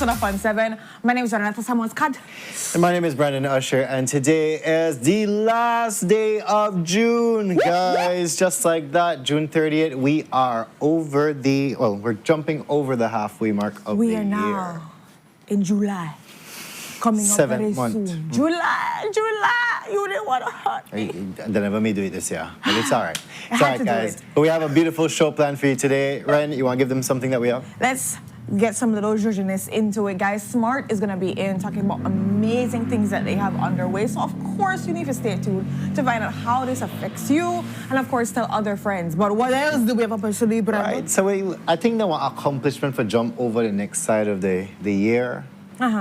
Sunup on 7. My name is Renata Samuels-Cad. And my name is Brandon Usher, and today is the last day of June, guys. Just like that, June 30th, we are we're jumping over the halfway mark of the year. We are now in July. Coming up very soon. July, you didn't want to hurt me. I never may do it this year, but it's all right. It's I all had right, to do guys. it. But we have a beautiful show planned for you today. Ren, you want to give them something that we have? Let's get some little zhuzhiness into it, guys. Smart is going to be in talking about amazing things that they have underway. So, of course, you need to stay tuned to find out how this affects you and, of course, tell other friends. But what else do we have up our sleeve, Brandon? Right. So I think that one accomplishment for jump over the next side of the year.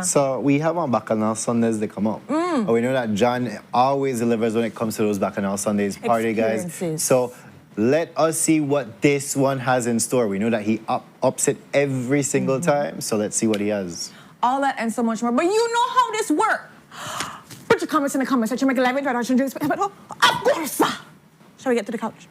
So we have on Bakanal Sundays they come up. We know that John always delivers when it comes to those Bakanal Sundays party, guys. So let us see what this one has in store. We know that he ups it every single time. So let's see what he has. All that and so much more. But you know how this works. Put your comments in the comment section. Make a live introduction. Of course. Shall we get to the couch?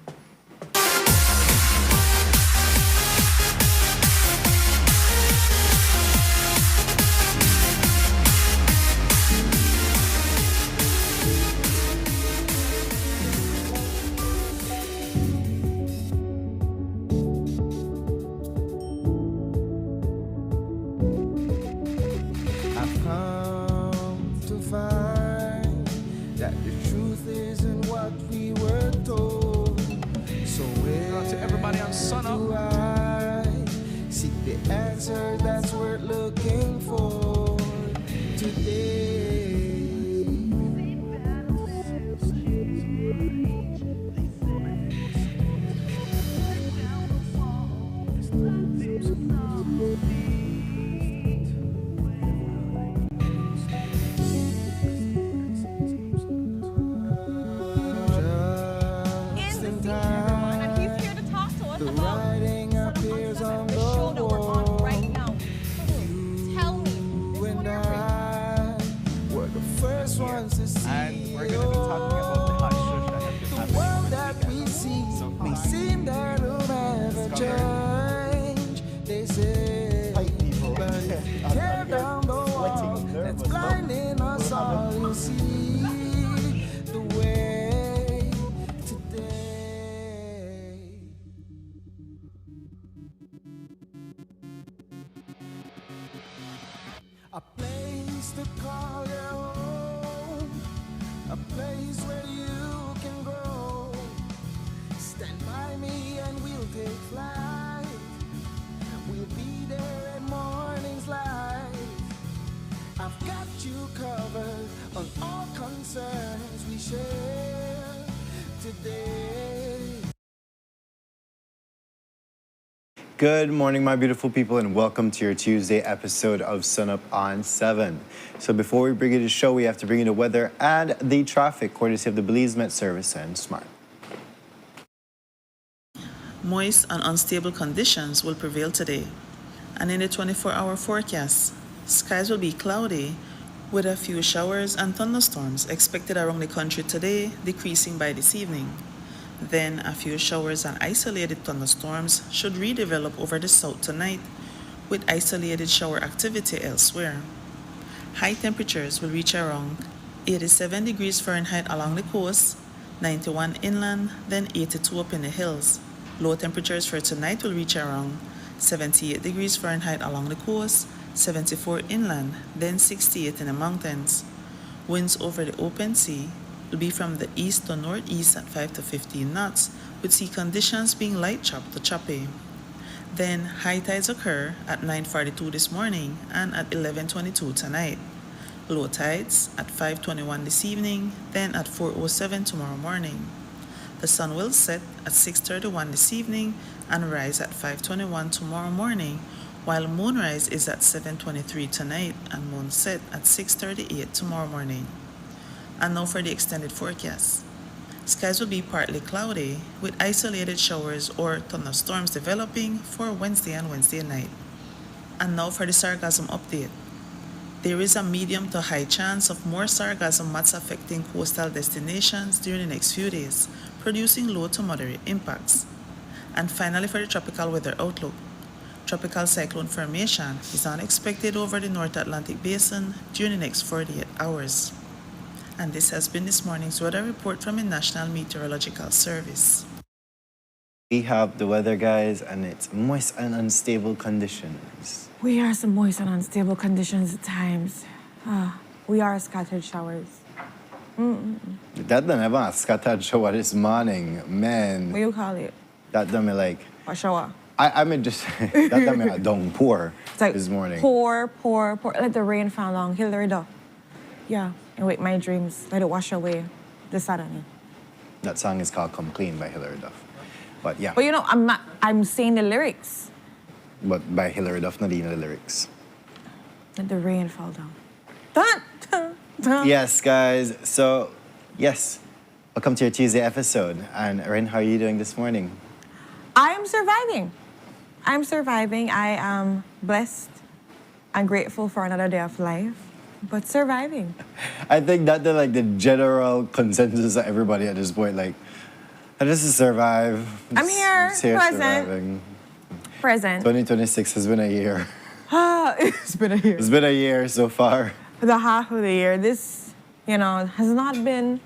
A place to call your home, a place where you can grow. Stand by me and we'll take flight. We'll be there at morning's light. I've got you covered on all concerns we share today. Good morning, my beautiful people, and welcome to your Tuesday episode of Sunup on 7. So before we bring you the show, we have to bring you the weather and the traffic, courtesy of the Belize Met Service and Smart. Moist and unstable conditions will prevail today. And in the 24-hour forecast, skies will be cloudy with a few showers and thunderstorms expected around the country today, decreasing by this evening. Then a few showers and isolated thunderstorms should redevelop over the south tonight, with isolated shower activity elsewhere. High temperatures will reach around 87 degrees Fahrenheit along the coast, 91 inland, then 82 up in the hills. Low temperatures for tonight will reach around 78 degrees Fahrenheit along the coast, 74 inland, then 68 in the mountains. Winds over the open sea will be from the east to northeast at 5 to 15 knots, with sea conditions being light chop to choppy. Then high tides occur at 9:42 this morning and at 11:22 tonight. Low tides at 5:21 this evening, then at 4:07 tomorrow morning. The sun will set at 6:31 this evening and rise at 5:21 tomorrow morning, while moonrise is at 7:23 tonight and moonset at 6:38 tomorrow morning. And now for the extended forecast. Skies will be partly cloudy with isolated showers or thunderstorms developing for Wednesday and Wednesday night. And now for the sargassum update. There is a medium to high chance of more sargassum mats affecting coastal destinations during the next few days, producing low to moderate impacts. And finally for the tropical weather outlook. tropical cyclone formation is unexpected over the North Atlantic Basin during the next 48 hours. And this has been this morning's weather report from the National Meteorological Service. We have the weather, guys, and it's moist and unstable conditions. We are some moist and unstable conditions at times. We are scattered showers. That done have a scattered shower this morning, man. What you call it? That done me like, A shower. I mean just, that done me a downpour It's like this morning. pour. Let the rain fall on. Hillary Duff. Yeah. And wait, my dreams. Let it wash away the sadness. That song is called Come Clean by Hilary Duff. But yeah, But you know, I'm saying the lyrics. but by Hilary Duff, not even the lyrics. Let the rain fall down. Dun, dun, dun. Yes, guys. So, yes, welcome to your Tuesday episode. And Ren, how are you doing this morning? I am surviving. I am blessed and grateful for another day of life, but surviving. I think that the general consensus of everybody at this point, like, I just survive. I'm here, present. Surviving. Present. 2026 has been a year. It's been a year. It's been a year so far. The half of the year. This, has not been,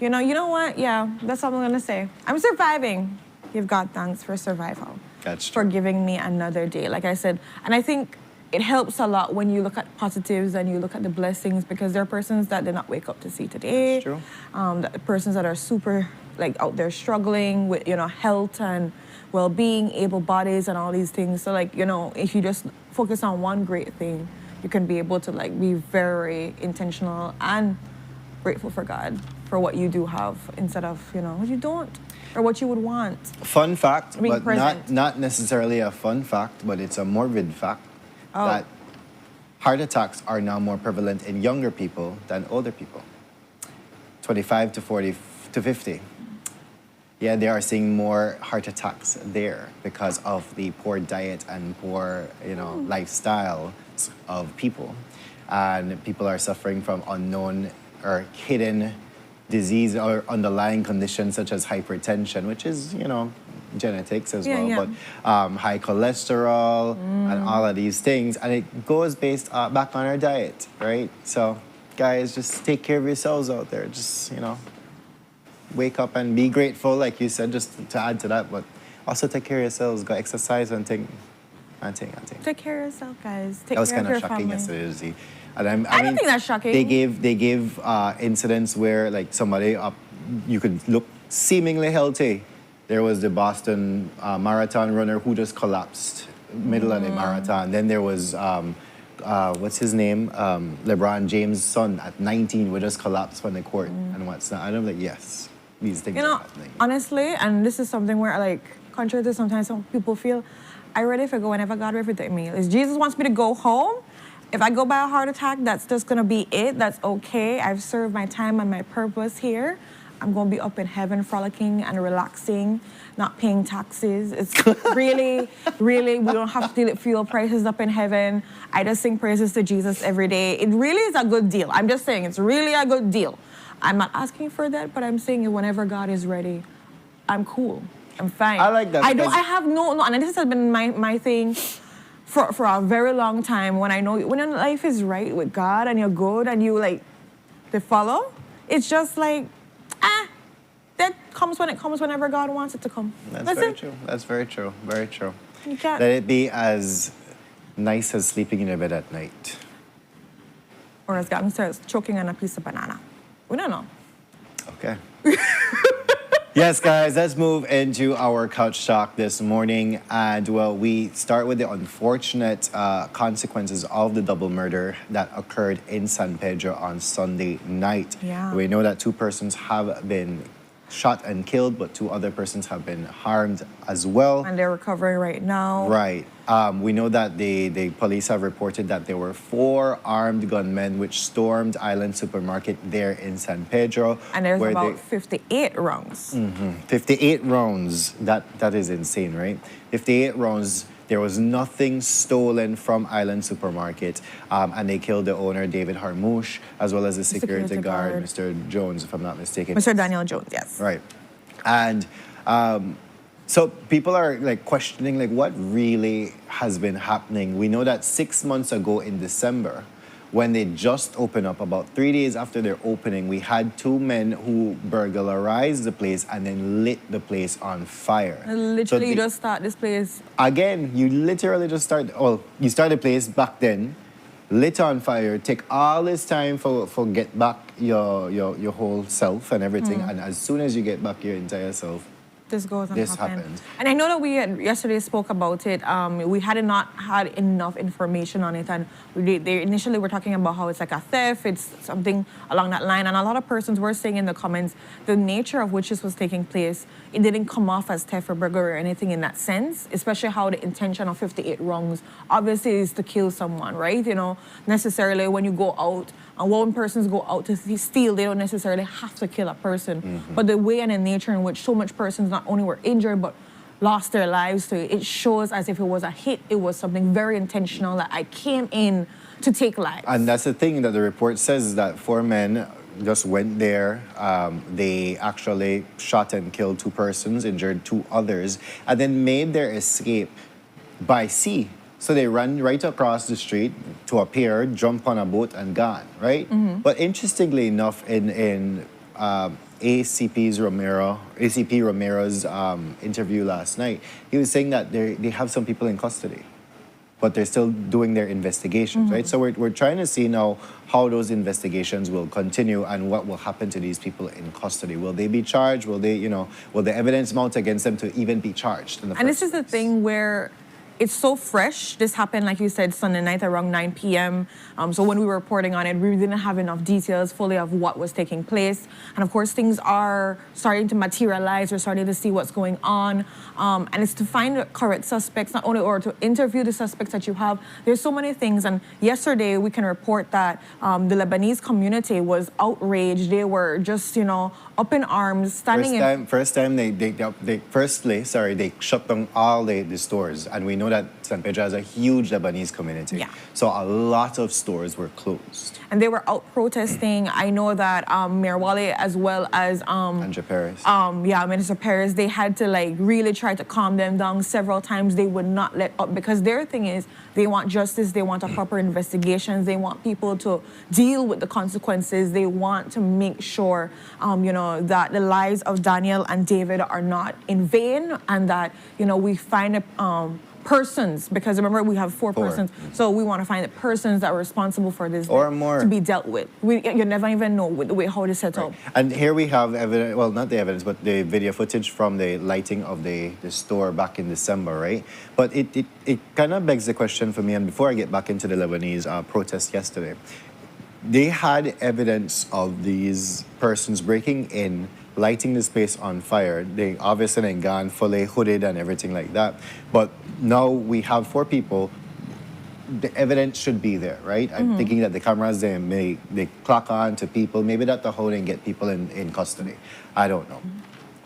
you know what? Yeah, that's all I'm going to say. I'm surviving. Give God thanks for survival. That's For true. giving me another day, like I said. And I think it helps a lot when you look at positives and you look at the blessings, because there are persons that did not wake up to see today. That's true. Persons that are super, out there struggling with, health and well-being, able bodies and all these things. So, if you just focus on one great thing, you can be able to, be very intentional and grateful for God for what you do have instead of, what you don't or what you would want. Fun fact, Being but present. not necessarily a fun fact, but it's a morbid fact that heart attacks are now more prevalent in younger people than older people. 25 to 40 to 50. Yeah, they are seeing more heart attacks there because of the poor diet and poor, lifestyle of people. And people are suffering from unknown or hidden disease or underlying conditions such as hypertension, which is, genetics as well, but high cholesterol and all of these things. And it goes based back on our diet, right? So, guys, just take care of yourselves out there. Just, wake up and be grateful, like you said, just to add to that, but also take care of yourselves, go exercise and think. Take care of yourself, guys. Take That was care of kind your of shocking family. yesterday to see. And I don't think that's shocking. They gave incidents where somebody you could look seemingly healthy. There was the Boston marathon runner who just collapsed middle of the marathon. Then there was what's his name? LeBron James' son at 19 would just collapse on the court and what's not. And I'm like, yes, these things are happening. Honestly, and this is something where contrary to sometimes some people feel, I ready to go whenever God ready to take me. If Jesus wants me to go home, if I go by a heart attack, that's just gonna be it. That's okay. I've served my time and my purpose here. I'm gonna be up in heaven frolicking and relaxing, not paying taxes. It's really, we don't have to deal with fuel prices up in heaven. I just sing praises to Jesus every day. It really is a good deal. I'm just saying, it's really a good deal. I'm not asking for that, but I'm saying whenever God is ready, I'm cool. I'm fine. I like that. I have no, and this has been my thing for a very long time. When your life is right with God and you're good and you they follow, it's just that comes when it comes, whenever God wants it to come. That's very it. true. That's very true. Very true. You can't. Let it be as nice as sleeping in your bed at night. Or as God says, choking on a piece of banana. We don't know. Okay. Yes, guys, let's move into our couch talk this morning. And, we start with the unfortunate consequences of the double murder that occurred in San Pedro on Sunday night. Yeah. We know that 2 persons have been shot and killed, but 2 other persons have been harmed as well. And they're recovering right now. Right. We know that the police have reported that there were 4 armed gunmen which stormed Island Supermarket there in San Pedro. And there's about 58 rounds. 58 rounds. That is insane, right? 58 rounds. There was nothing stolen from Island Supermarket. And they killed the owner, David Harmouche, as well as the security guard, Mr. Jones, if I'm not mistaken. Mr. Daniel Jones, yes. Right. And So people are like questioning like what really has been happening. We know that 6 months ago in December, when they just opened up, about 3 days after their opening, we had 2 men who burglarized the place and then lit the place on fire. Literally, you just start this place. Again, you literally just you start the place back then, lit on fire, take all this time for get back your whole self and everything, and as soon as you get back your entire self, this goes and this happen. happened. And I know that we had yesterday spoke about it. We had not had enough information on it, and they initially were talking about how it's like a theft, it's something along that line. And a lot of persons were saying in the comments the nature of which this was taking place, it didn't come off as theft or burglary or anything in that sense, especially how the intention of 58 wrongs obviously is to kill someone, right? You know, necessarily when you go out, and when persons go out to steal, they don't necessarily have to kill a person. But the way and the nature in which so much persons not only were injured, but lost their lives to it shows as if it was a hit. It was something very intentional that I came in to take lives. And that's the thing that the report says, is that 4 men just went there. They actually shot and killed 2 persons, injured 2 others, and then made their escape by sea. So they ran right across the street to a pier, jump on a boat, and gone, right? But interestingly enough, in ACP Romero's interview last night, he was saying that they have some people in custody, but they're still doing their investigations, right? So we're trying to see now how those investigations will continue and what will happen to these people in custody. Will they be charged? Will the evidence mount against them to even be charged in the first this is the thing where it's so fresh. This happened, like you said, Sunday night around 9 p.m. So when we were reporting on it, we didn't have enough details fully of what was taking place. And of course, things are starting to materialize. We're starting to see what's going on. And it's to find the correct suspects, not only or to interview the suspects that you have. There's so many things. And yesterday, we can report that the Lebanese community was outraged. They were just, up in arms, standing First time they shut down all the stores, and we know that San Pedro has a huge Lebanese community. Yeah. So a lot of stores were closed. And they were out protesting. I know that Mayoral as well as Andrea Perez. Minister Perez, they had to really try to calm them down several times. They would not let up because their thing is they want justice, they want a proper investigation, they want people to deal with the consequences. They want to make sure that the lives of Daniel and David are not in vain, and that we find persons, because remember we have 4 persons, so we want to find the persons that are responsible for this or more to be dealt with. You never even know with the way how this set up. And here we have evidence, well, not the evidence, but the video footage from the lighting of the store back in December, right? But it kind of begs the question for me, and before I get back into the Lebanese protest yesterday, they had evidence of these persons breaking in, lighting the space on fire. They obviously ain't gone fully hooded and everything like that. But now we have 4 people. The evidence should be there, right? I'm thinking that the cameras, they clock on to people. Maybe that's the how they get people in custody. I don't know.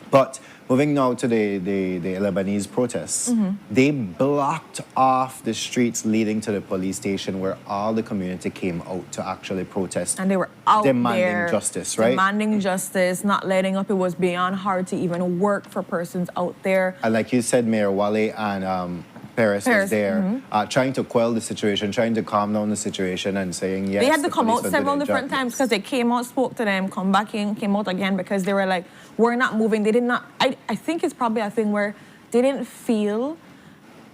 But moving now to the Lebanese protests, they blocked off the streets leading to the police station where all the community came out to actually protest. And they were out demanding there justice, right? Demanding justice, not letting up. It was beyond hard to even work for persons out there. And like you said, Mayor Wale and Perez was there, trying to quell the situation, trying to calm down the situation and saying, yes. They had to come out several different times because they came out, spoke to them, come back in, came out again because they were like, we're not moving. They did not, I think it's probably a thing where they didn't feel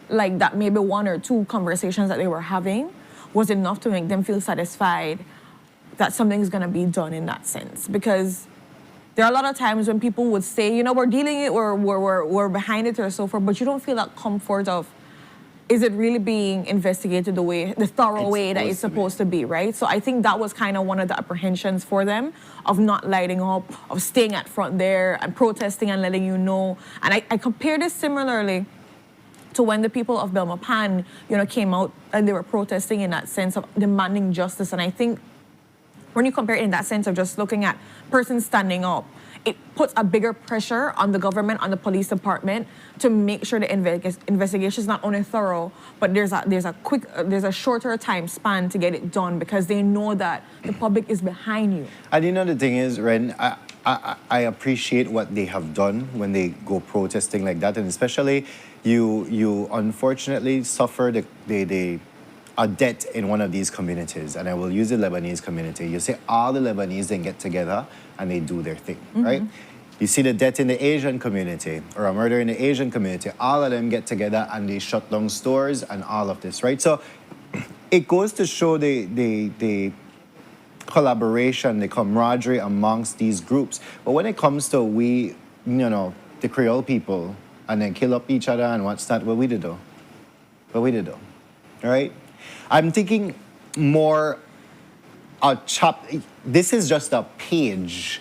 like that maybe 1 or 2 conversations that they were having was enough to make them feel satisfied that something's going to be done in that sense. Because there are a lot of times when people would say, we're dealing it, we're behind it or so forth, but you don't feel that comfort of, is it really being investigated the thorough way that it's supposed to be, right? So I think that was kind of one of the apprehensions for them of not lighting up, of staying at front there and protesting and letting you know. And I compare this similarly to when the people of Belmopan, came out and they were protesting in that sense of demanding justice. And I think when you compare it in that sense of just looking at persons standing up, it puts a bigger pressure on the government, on the police department, to make sure the investigation is not only thorough, but there's a shorter time span to get it done because they know that the public is behind you. And the thing is, Ren, I appreciate what they have done when they go protesting like that, and especially you unfortunately suffer a debt in one of these communities, and I will use the Lebanese community. You say all the Lebanese then get together and they do their thing, right? You see the debt in the Asian community or a murder in the Asian community, all of them get together and they shut down stores and all of this, right? So it goes to show the collaboration, the camaraderie amongst these groups. But when it comes to the Creole people, and then kill up each other and what's that, what we did do? What we did do, all right? I'm thinking more this is just a page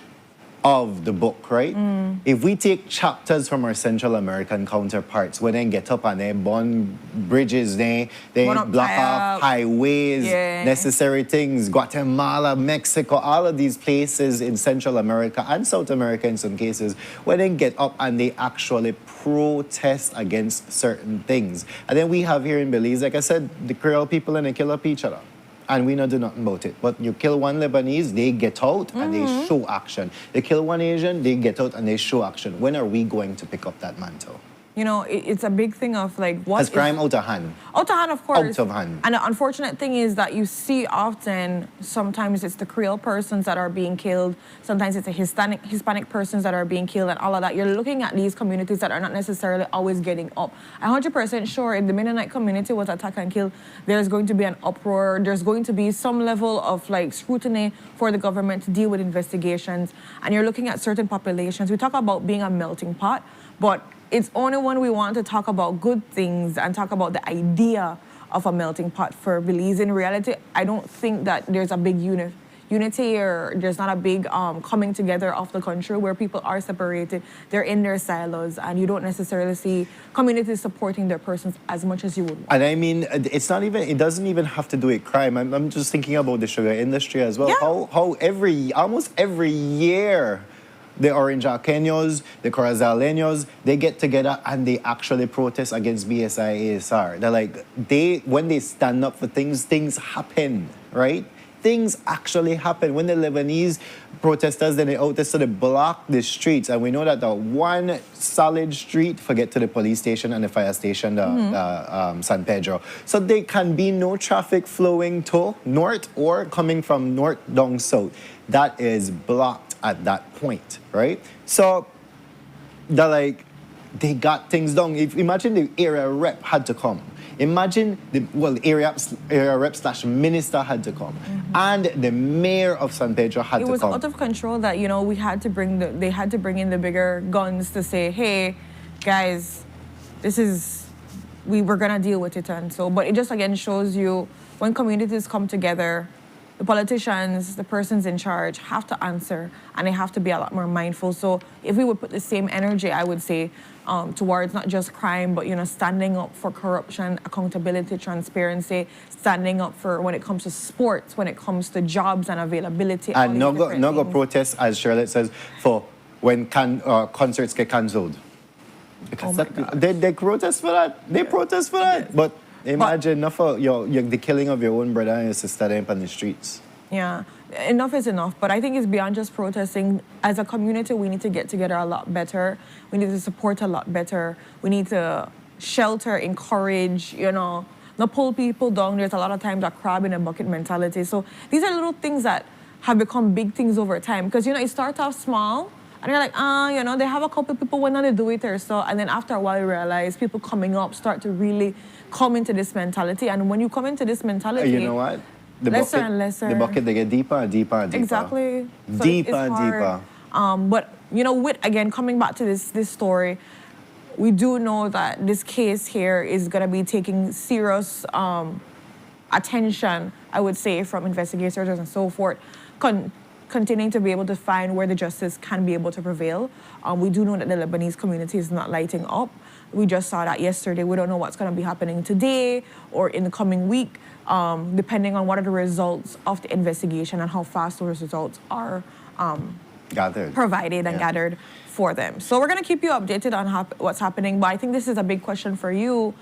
of the book, right? If we take chapters from our Central American counterparts, where they get up and they burn bridges, they block off highways, necessary things, Guatemala, Mexico, all of these places in Central America and South America in some cases, where they get up and they actually protest against certain things. And then we have here in Belize, like I said, the Creole people and they kill up each other. And we not do nothing about it. But you kill one Lebanese, they get out and they show action. They kill one Asian, they get out and they show action. When are we going to pick up that mantle? You know, it's a big thing of like what has crime out of hand? Out of hand, of course. Out of hand. And the unfortunate thing is that you see often, sometimes it's the Creole persons that are being killed, sometimes it's the Hispanic persons that are being killed and all of that. You're looking at these communities that are not necessarily always getting up. I'm 100% sure if the Mennonite community was attacked and killed, there's going to be an uproar, there's going to be some level of like scrutiny for the government to deal with investigations. And you're looking at certain populations. We talk about being a melting pot, but it's only when we want to talk about good things and talk about the idea of a melting pot for Belize. In reality, I don't think that there's a big unity or there's not a big coming together of the country where people are separated. They're in their silos and you don't necessarily see communities supporting their persons as much as you would want. And I mean, it doesn't even have to do with crime. I'm just thinking about the sugar industry as well. Yeah. How almost every year, the Orangeaqueños, the Corazaleños, they get together and they actually protest against BSI ASR. They're like, when they stand up for things, things happen, right? Things actually happen. When the Lebanese protesters, then they out there, so they block the streets. And we know that the one solid street, forget to the police station and the fire station, San Pedro. So there can be no traffic flowing to north or coming from north down south. That is blocked at that point, right? So they got things done. Imagine the area rep had to come. Imagine the area rep / minister had to come, and the mayor of San Pedro had to come. It was out of control that we had to they had to bring in the bigger guns to say, hey, guys, we're gonna deal with it, and so. But it just again shows you when communities come together, the politicians, the persons in charge have to answer and they have to be a lot more mindful. So if we would put the same energy, I would say, towards not just crime, but standing up for corruption, accountability, transparency, standing up for when it comes to sports, when it comes to jobs and availability. And no go protest, as Charlotte says, for when concerts get cancelled. Because they protest for that. They protest for that. Yes. But imagine the killing of your own brother and your sister up on the streets. Yeah, enough is enough. But I think it's beyond just protesting. As a community, we need to get together a lot better. We need to support a lot better. We need to shelter, encourage, not pull people down. There's a lot of times a crab in a bucket mentality. So these are little things that have become big things over time. Because, it starts off small. And you're like, they have a couple people when they do it or so. And then after a while, you realize people coming up start to really come into this mentality. And when you come into this mentality, you know what? Lesser and lesser. The bucket, they get deeper and deeper and deeper. Exactly. So deeper and deeper. But, again, coming back to this story, we do know that this case here is going to be taking serious attention, I would say, from investigators and so forth, continuing to be able to find where the justice can be able to prevail. We do know that the Lebanese community is not lighting up. We just saw that yesterday. We don't know what's going to be happening today or in the coming week, depending on what are the results of the investigation and how fast those results are provided and gathered for them. So we're going to keep you updated on what's happening, but I think this is a big question for you.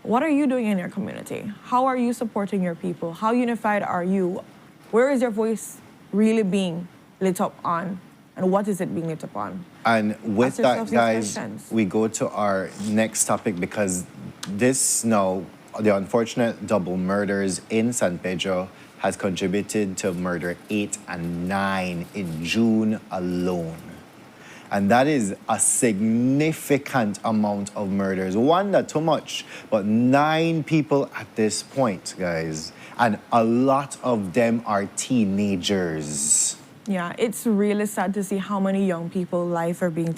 What are you doing in your community? How are you supporting your people? How unified are you? Where is your voice really being lit up on and what is it being lit upon? And with Ask that, yourself these guys, questions. we go to our next topic because this now, the unfortunate double murders in San Pedro has contributed to murder 8 and 9 in June alone. And that is a significant amount of murders. One, not too much, but 9 people at this point, guys. And a lot of them are teenagers. Yeah, it's really sad to see how many young people life are being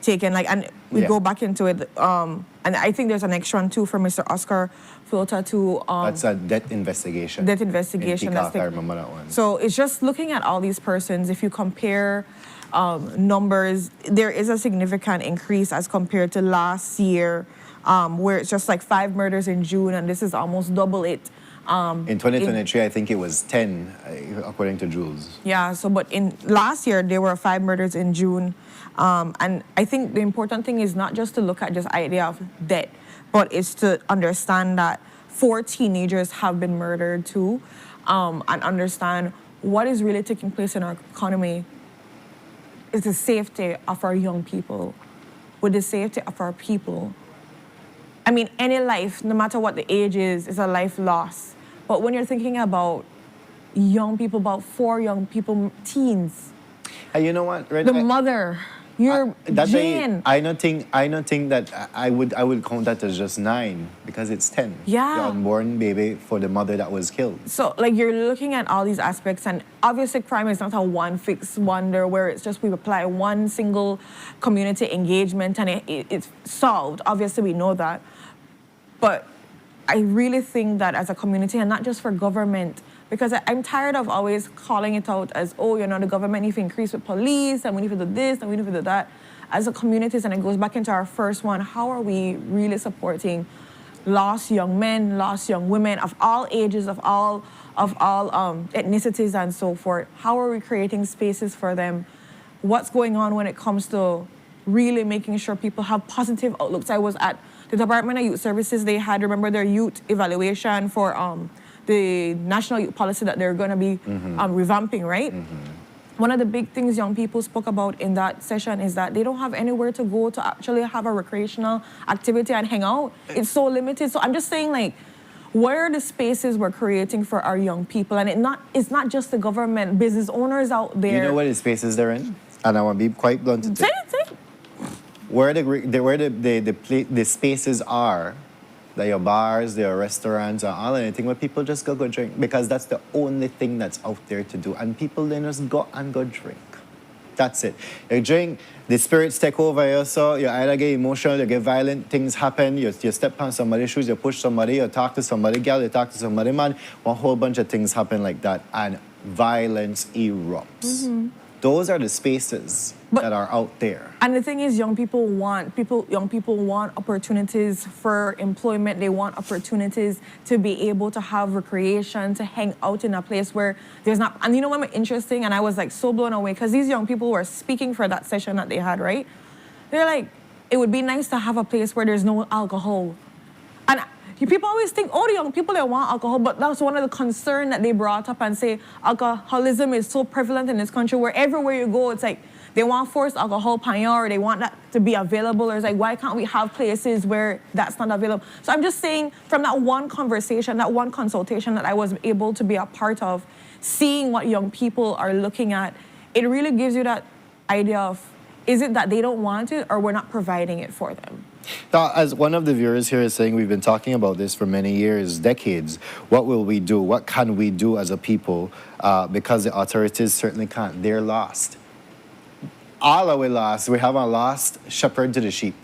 taken. Like, and we Yeah. go back into it. And I think there's an extra one too for Mr. Oscar Filter to That's a death investigation. death investigation. In That's Peacock, I the- remember that one. So it's just looking at all these persons. If you compare numbers, there is a significant increase as compared to last year, where it's just like 5 murders in June, and this is almost double it. In 2023, I think it was 10, according to Jules. Yeah, so but in last year, there were 5 murders in June. And I think the important thing is not just to look at just idea of death, but it's to understand that 4 teenagers have been murdered too, and understand what is really taking place in our economy is the safety of our young people, with the safety of our people. I mean, any life, no matter what the age is a life lost. But when you're thinking about young people, about 4 young people, teens, And you know what? Right? the mother, your Jane. I don't think that I would count that as just 9 because it's 10. Yeah. The unborn baby for the mother that was killed. So, like, you're looking at all these aspects, and obviously crime is not a one-fixed wonder where it's just we apply one single community engagement and it's solved. Obviously, we know that. But I really think that as a community, and not just for government, because I'm tired of always calling it out as, oh, you know, the government needs to increase with police, and we need to do this, and we need to do that. As a community, and it goes back into our first one, how are we really supporting lost young men, lost young women of all ages, of all ethnicities and so forth? How are we creating spaces for them? What's going on when it comes to really making sure people have positive outlooks? I was at the Department of Youth Services. They had, remember, their youth evaluation for the national youth policy that they're going to be revamping, right? One of the big things young people spoke about in that session is that they don't have anywhere to go to actually have a recreational activity and hang out. It's so limited. So I'm just saying, like, where are the spaces we're creating for our young people? And it's not just the government, business owners out there. You know what the spaces they're in? And I want to be quite blunt to Say it. where the spaces are, your bars, your restaurants, or all anything where people just go drink, because that's the only thing that's out there to do, and people then just go drink. That's it. You drink, the spirits take over you, so you either get emotional, you get violent, things happen, you step on somebody's shoes, you push somebody, you talk to somebody, girl, you talk to somebody, man, one whole bunch of things happen like that, and violence erupts. Those are the spaces that are out there. And the thing is, young people want opportunities for employment. They want opportunities to be able to have recreation, to hang out in a place where there's not. And you know what's interesting? And I was like so blown away because these young people were speaking for that session that they had, right? They're like, it would be nice to have a place where there's no alcohol. And people always think, oh, the young people, they want alcohol, but that's one of the concerns that they brought up and say alcoholism is so prevalent in this country where everywhere you go, it's like they want forced alcohol panya, or they want that to be available, or it's like, why can't we have places where that's not available? So I'm just saying, from that one conversation, that one consultation that I was able to be a part of, seeing what young people are looking at, it really gives you that idea of, is it that they don't want it or we're not providing it for them? Now, as one of the viewers here is saying, we've been talking about this for many years, decades. What will we do? What can we do as a people? Because the authorities certainly can't. They're lost. All are we lost. We have a lost shepherd to the sheep.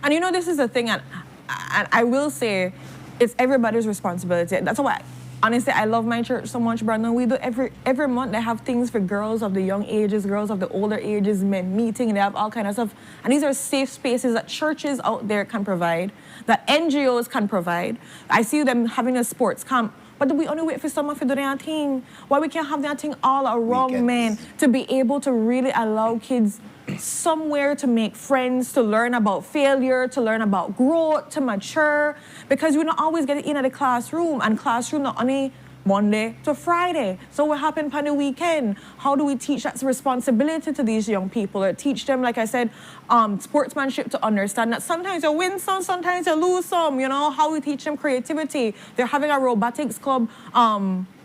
And you know, this is the thing, and I will say, it's everybody's responsibility. That's why, honestly, I love my church so much, Brandon. We do every month, they have things for girls of the young ages, girls of the older ages, men meeting, they have all kind of stuff. And these are safe spaces that churches out there can provide, that NGOs can provide. I see them having a sports camp, but we only wait for someone to do their thing. Why we can't have that thing all around men, to be able to really allow kids somewhere to make friends, to learn about failure, to learn about growth, to mature, because we don't always get it in at the classroom, and classroom not only Monday to Friday. So what happened on the weekend? How do we teach that responsibility to these young people, or teach them, like I said, sportsmanship, to understand that sometimes you win some, sometimes you lose some, you know, how we teach them creativity. They're having a robotics club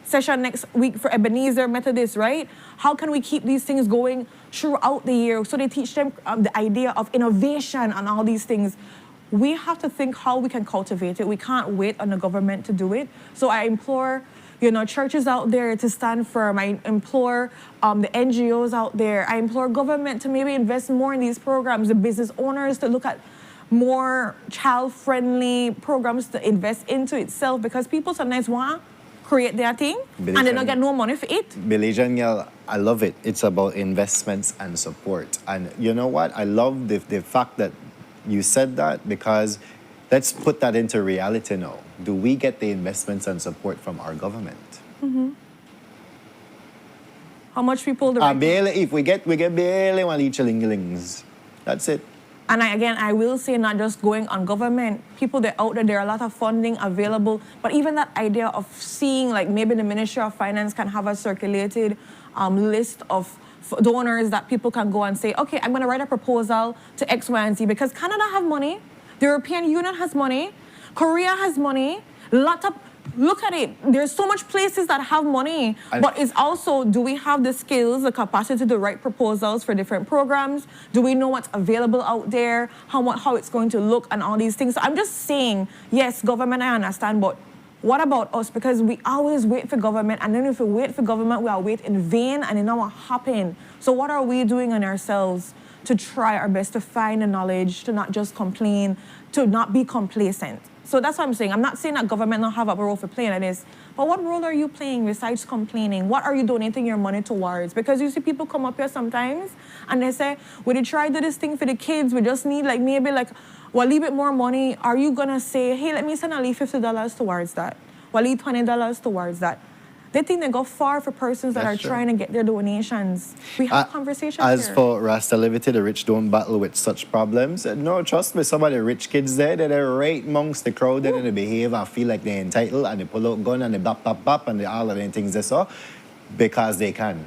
session next week for Ebenezer Methodist, right? How can we keep these things going throughout the year? So they teach them the idea of innovation and all these things. We have to think how we can cultivate it. We can't wait on the government to do it. So I implore, you know, churches out there to stand firm. I implore the NGOs out there. I implore government to maybe invest more in these programs, the business owners to look at more child-friendly programs to invest into itself, because people sometimes want to create their thing and they don't get no money for it. Belizean girl, I love it. It's about investments and support. And you know what? I love the fact that you said that, because let's put that into reality now. Do we get the investments and support from our government? Mm-hmm. How much people do barely, if we get barely one each shillings. That's it. And I will say, not just going on government, people that out there are a lot of funding available, but even that idea of seeing, like maybe the Ministry of Finance can have a circulated list of donors that people can go and say, okay, I'm going to write a proposal to X, Y, and Z, because Canada have money, the European Union has money, Korea has money, look at it. There's so much places that have money, but it's also, do we have the skills, the capacity to write proposals for different programs? Do we know what's available out there, how it's going to look, and all these things? So I'm just saying, yes, government, I understand, but what about us? Because we always wait for government, and then if we wait for government, we are wait in vain, and it not what happen. So what are we doing on ourselves to try our best to find the knowledge, to not just complain, to not be complacent? So that's what I'm saying. I'm not saying that government don't have a role for playing in this, but what role are you playing besides complaining? What are you donating your money towards? Because you see people come up here sometimes and they say, we did try to do this thing for the kids, we just need maybe a little bit more money. Are you gonna say, hey, let me send a leave $50 towards that? Well, leave $20 towards that. They think they go far for persons that are trying to get their donations. We have conversations As here. for Rasta Levity, the rich don't battle with such problems. No, trust me, some of the rich kids there, they're right amongst the crowd, and they behave and feel like they're entitled, and they pull out gun and they bap, and they all of the things they saw, because they can.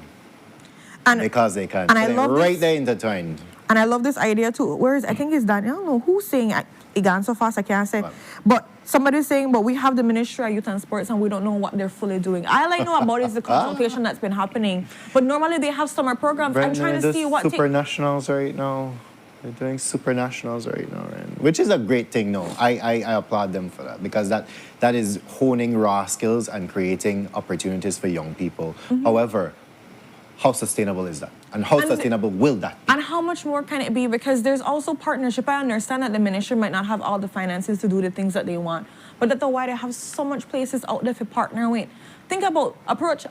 Because they can. And I love right this. there intertwined. And I love this idea too. I think it's Daniel. I don't know who's saying it. It gone so fast I can't say. But somebody's saying, but we have the Ministry of Youth and Sports and we don't know what they're fully doing. All I know about is the consultation that's been happening. But normally they have summer programs. I'm trying to see what Super Nationals right now. They're doing Super Nationals right now, which is a great thing. No, I applaud them for that, because that is honing raw skills and creating opportunities for young people. Mm-hmm. However, how sustainable is that? And how sustainable will that be? And how much more can it be? Because there's also partnership. I understand that the ministry might not have all the finances to do the things that they want, but that's why they have so much places out there to partner with. Think about approach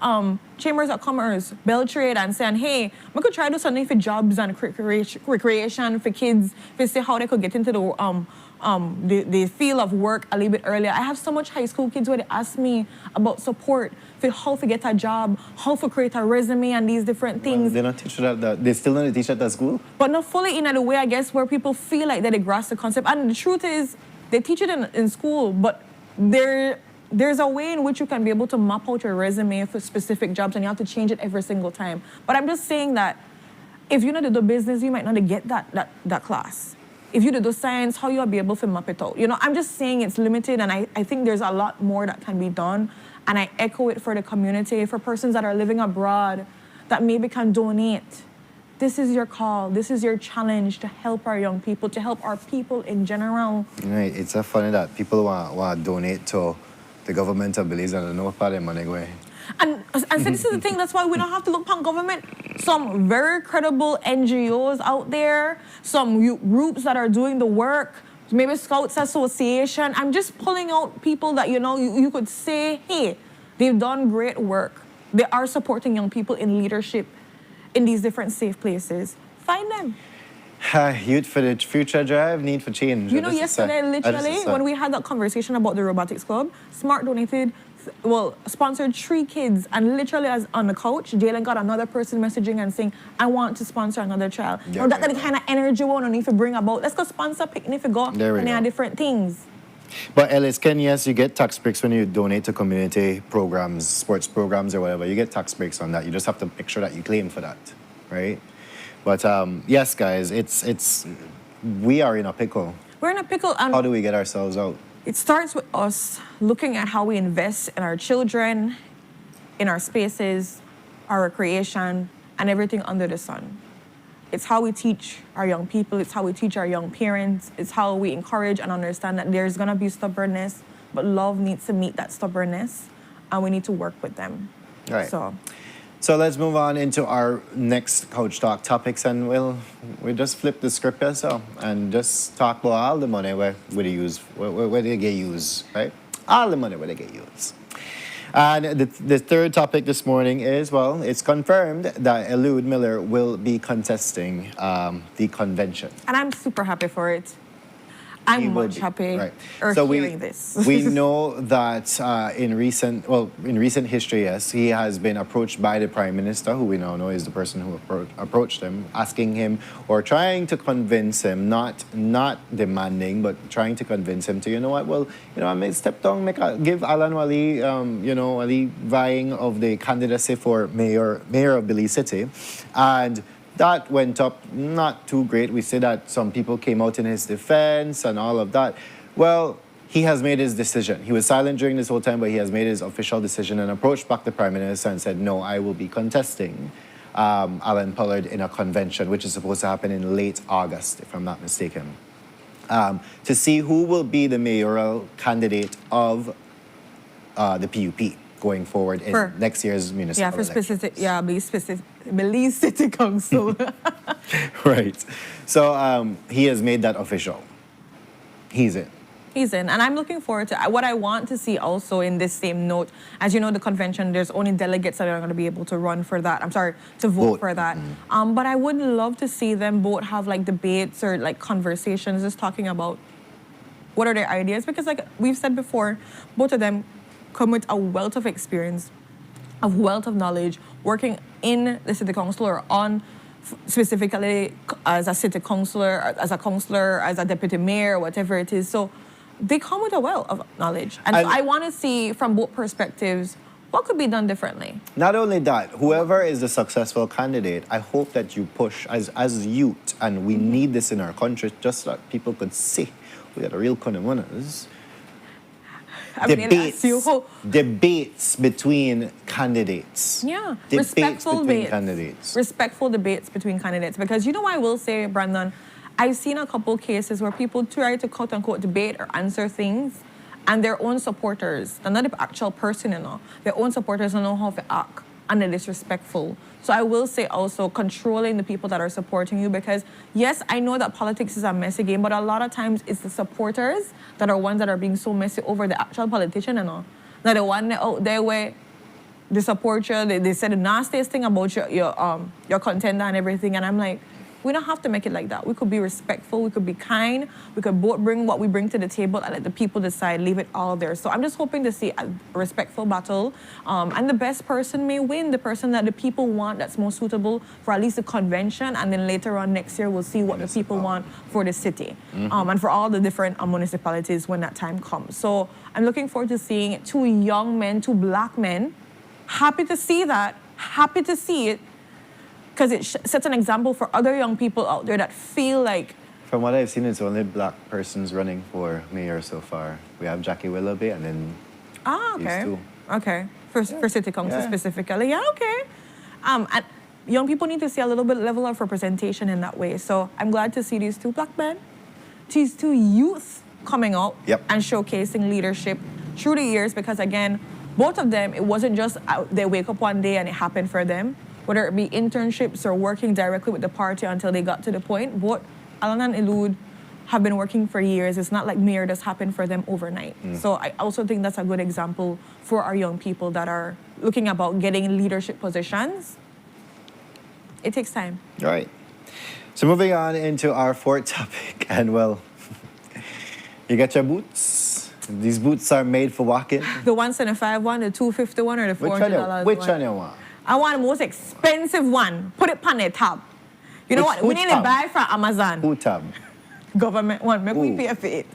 chambers of commerce, Beltrade, and saying, hey, we could try to do something for jobs and recreation for kids, to see how they could get into the field of work a little bit earlier. I have so much high school kids where they ask me about support for how to get a job, how to create a resume, and these different things. They don't teach that. They still don't teach that at school. But not fully in a way, I guess, where people feel like that they grasp the concept. And the truth is, they teach it in school, but there's a way in which you can be able to map out your resume for specific jobs, and you have to change it every single time. But I'm just saying that if you know to do business, you might not get that class. If you do science, how you'll be able to map it out. You know, I'm just saying it's limited, and I think there's a lot more that can be done. And I echo it for the community, for persons that are living abroad that maybe can donate. This is your call. This is your challenge to help our young people, to help our people in general. Right. It's so funny that people want to donate to the government of Belize and know part of their money going. And so this is the thing, that's why we don't have to look upon government. Some very credible NGOs out there, some groups that are doing the work, maybe Scouts Association. I'm just pulling out people that, you know, you could say, hey, they've done great work. They are supporting young people in leadership in these different safe places. Find them. Youth for the future drive, need for change. You know, yesterday, literally, when we had that conversation about the robotics club, Smart sponsored 3 kids, and literally as on the couch, Jalen got another person messaging and saying, I want to sponsor another child. Yeah, now, that's the kind of energy we don't need to bring about. Let's go sponsor picnic for go and there are different things. But Ellis, yes, you get tax breaks when you donate to community programs, sports programs, or whatever. You get tax breaks on that. You just have to make sure that you claim for that, right? But yes, guys, we are in a pickle. We're in a pickle. And how do we get ourselves out? It starts with us looking at how we invest in our children, in our spaces, our recreation, and everything under the sun. It's how we teach our young people. It's how we teach our young parents. It's how we encourage and understand that there's going to be stubbornness, but love needs to meet that stubbornness, and we need to work with them. Right. So let's move on into our next Couch Talk topics, and we'll just flip the script here, and just talk about all the money where they get used, right? All the money where they get used. And the third topic this morning is, well, it's confirmed that Elude Miller will be contesting the convention. And I'm super happy for it. I'm much happy hearing this. We know that in recent history, yes, he has been approached by the Prime Minister, who we now know is the person who approached him, asking him or trying to convince him, not demanding, but trying to convince him to, I may step down, give Alan Wali, Ali vying of the candidacy for mayor of Belize City, and that went up not too great. We see that some people came out in his defense and all of that. Well, he has made his decision. He was silent during this whole time, but he has made his official decision and approached back the Prime Minister and said, no, I will be contesting Alan Pollard in a convention, which is supposed to happen in late August, if I'm not mistaken, to see who will be the mayoral candidate of the PUP going forward in next year's municipal election. Belize City Council. Right. So he has made that official. He's in. He's in. And I'm looking forward to what I want to see also in this same note. As you know, the convention, there's only delegates that are going to be able to run for that. To vote for that. Mm-hmm. But I would love to see them both have like debates or like conversations just talking about what are their ideas. Because like we've said before, both of them come with a wealth of experience, a wealth of knowledge, working in the city council or on specifically as a city councillor, as a deputy mayor, whatever it is. So they come with a wealth of knowledge. And so I want to see from both perspectives what could be done differently. Not only that, whoever is the successful candidate, I hope that you push as youth, and we need this in our country, just so that people could see we are the real kind of winners. Debates between candidates. Yeah, respectful candidates. Respectful debates between candidates. Because you know what I will say, Brandon, I've seen a couple cases where people try to quote unquote debate or answer things, and their own supporters, they're not the actual person, their own supporters don't know how to act, and they're disrespectful. So I will say also controlling the people that are supporting you, because yes, I know that politics is a messy game, but a lot of times it's the supporters that are ones that are being so messy over the actual politician Now the one that out there where they support you, they said the nastiest thing about your contender and everything, and I'm like, we don't have to make it like that. We could be respectful, we could be kind, we could both bring what we bring to the table and let the people decide, leave it all there. So I'm just hoping to see a respectful battle, and the best person may win, the person that the people want that's most suitable for at least the convention, and then later on next year we'll see what the people want for the city, and for all the different municipalities when that time comes. So I'm looking forward to seeing two young men, two black men, happy to see that, happy to see it, because it sets an example for other young people out there that feel like... From what I've seen, it's only black persons running for mayor so far. We have Jackie Willoughby and then these two. Okay. For city council specifically. Yeah, okay. And young people need to see a little bit level of representation in that way. So I'm glad to see these two black men, these two youth coming out and showcasing leadership through the years, because again, both of them, it wasn't just they wake up one day and it happened for them. Whether it be internships or working directly with the party until they got to the point, both Alan and Elude have been working for years. It's not like mayor just happened for them overnight. So I also think that's a good example for our young people that are looking about getting leadership positions. It takes time. All right. So moving on into our fourth topic, and well, you got your boots. These boots are made for walking. The 175 one, the 250 one, or the $400 Which one you want? I want the most expensive one. Put it on the tab. You know what? We need to buy from Amazon. Who tab? government one. Make we pay for it.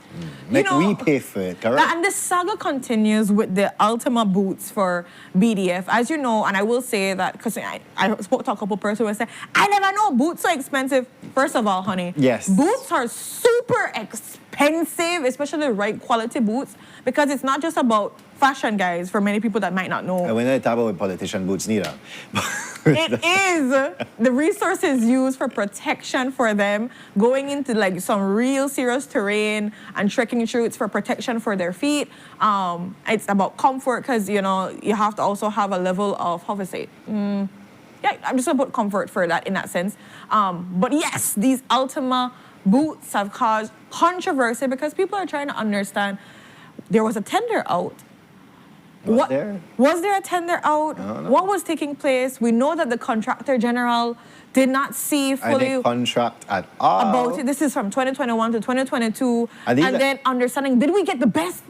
Make we pay for it, correct? And the saga continues with the Ultima boots for BDF. As you know, and I will say that because I spoke to a couple persons who said, I never know boots are expensive. First of all, honey, yes, boots are super expensive, especially the right quality boots, because it's not just about fashion, guys, for many people that might not know. And when I talk about politician boots, neither. It is the resources used for protection for them, going into like some real serious terrain and trekking routes for protection for their feet. It's about comfort because, you know, you have to also have a level of, how to say it? Yeah, I'm just about comfort for that in that sense. But yes, these Ultima boots have caused controversy because people are trying to understand. There was a tender out. Was there a tender out? What was taking place? We know that the contractor general did not see fully any contract at all about it. This is from 2021 to 2022. And then understanding, did we get the best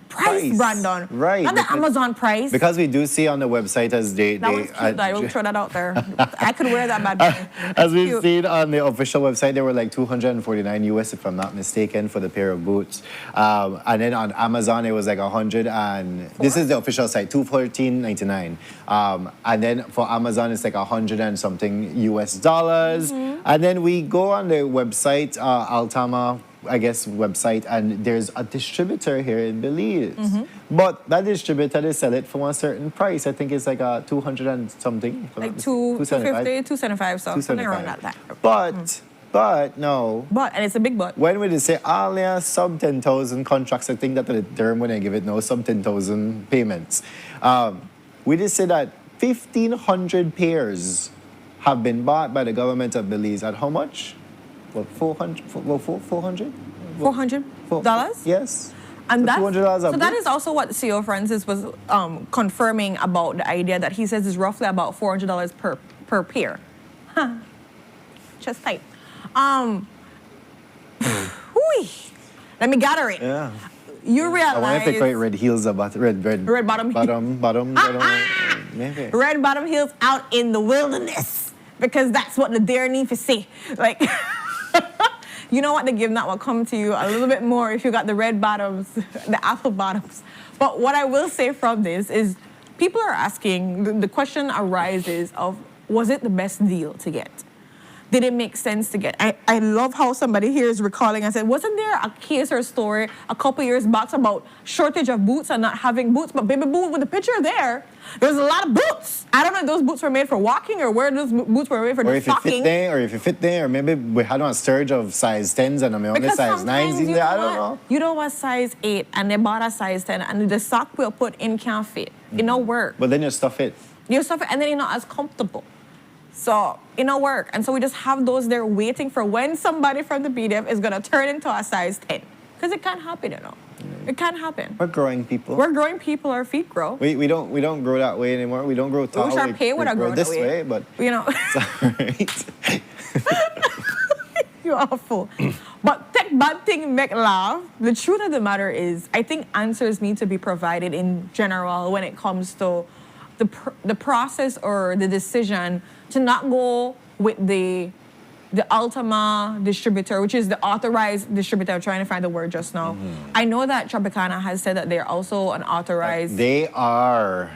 price, Brandon? Right. Not the Amazon price. Because we do see on the website as that was cute, I will throw that out there. I could wear that bad boy. As we've seen on the official website, they were like $249 US, if I'm not mistaken, for the pair of boots. And then on Amazon, it was like 100 and this is the official site, $214.99. And then for Amazon, it's like 100 and something US dollars. And then we go on the website, Ultima, I guess, website, and there's a distributor here in Belize. But that distributor, they sell it for a certain price. I think it's like a 200 and something. Like 250, 275, so something around that. But no. But, and it's a big but. When we say only sub 10,000 contracts, I think that's the term when I give it now, sub 10,000 payments. We just say that 1,500 pairs have been bought by the government of Belize at how much? What, 400? $400? Yes. And that's, $200 so that is also what CEO Francis was confirming about the idea that he says is roughly about $400 per pair. Huh. Just type. Let me gather it. Yeah. You realize. I wonder if they call it red heels about red bottom maybe. Red bottom heels out in the wilderness. Because that's what the dare need to say. Like, you know what, the give not will come to you a little bit more if you got the red bottoms, the apple bottoms. But what I will say from this is people are asking, the question arises of, was it the best deal to get? Did it make sense to get? I love how somebody here is recalling and said, wasn't there a case or story a couple years back about shortage of boots and not having boots? But baby boo, with the picture there's a lot of boots. I don't know if those boots were made for walking or where those boots were made for stocking. Or if you fit there, or maybe we had on a surge of size 10s and only size 9s in there, I don't know. You don't want size 8 and they bought a size 10 and the sock we'll put in can't fit. It don't work. But then you stuff it. You stuff it and then you're not as comfortable. So it don't work. And so we just have those there waiting for when somebody from the BDF is going to turn into a size 10. Because it can't happen, you know. It can't happen. We're growing people. We're growing people. Our feet grow. We don't grow that way anymore. We don't grow tall. We wish our pay would have grown this way, but you know. It's all right. You're awful. But take bad thing, make laugh. The truth of the matter is, I think answers need to be provided in general when it comes to the process or the decision to not go with the Ultima distributor, which is the authorized distributor. I'm trying to find the word just now. I know that Tropicana has said that they're also an authorized. They are.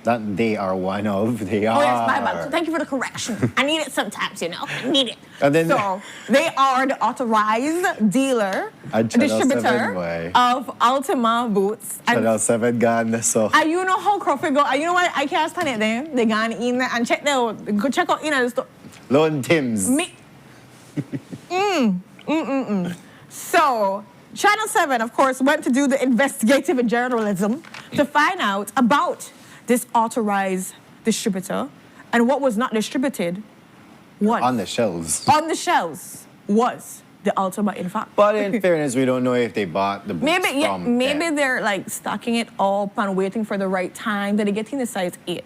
That they are one of. They are. Oh, yes, my bad. So thank you for the correction. I need it sometimes, you know. I need it. And then, so they are the authorized dealer, distributor of Ultima boots. Channel 7 gone, so. And you know how Crawford go. And you know why I can't stand it then? They gone in there and check there. Go check out in the store. Lone Tim's. So, Channel 7, of course, went to do the investigative journalism to find out about this authorized distributor, and what was not distributed was on the shelves. On the shelves was the Ultima, in fact. But in fairness, we don't know if they bought the boots from maybe they're like stocking it up and waiting for the right time. That they get in the size 8.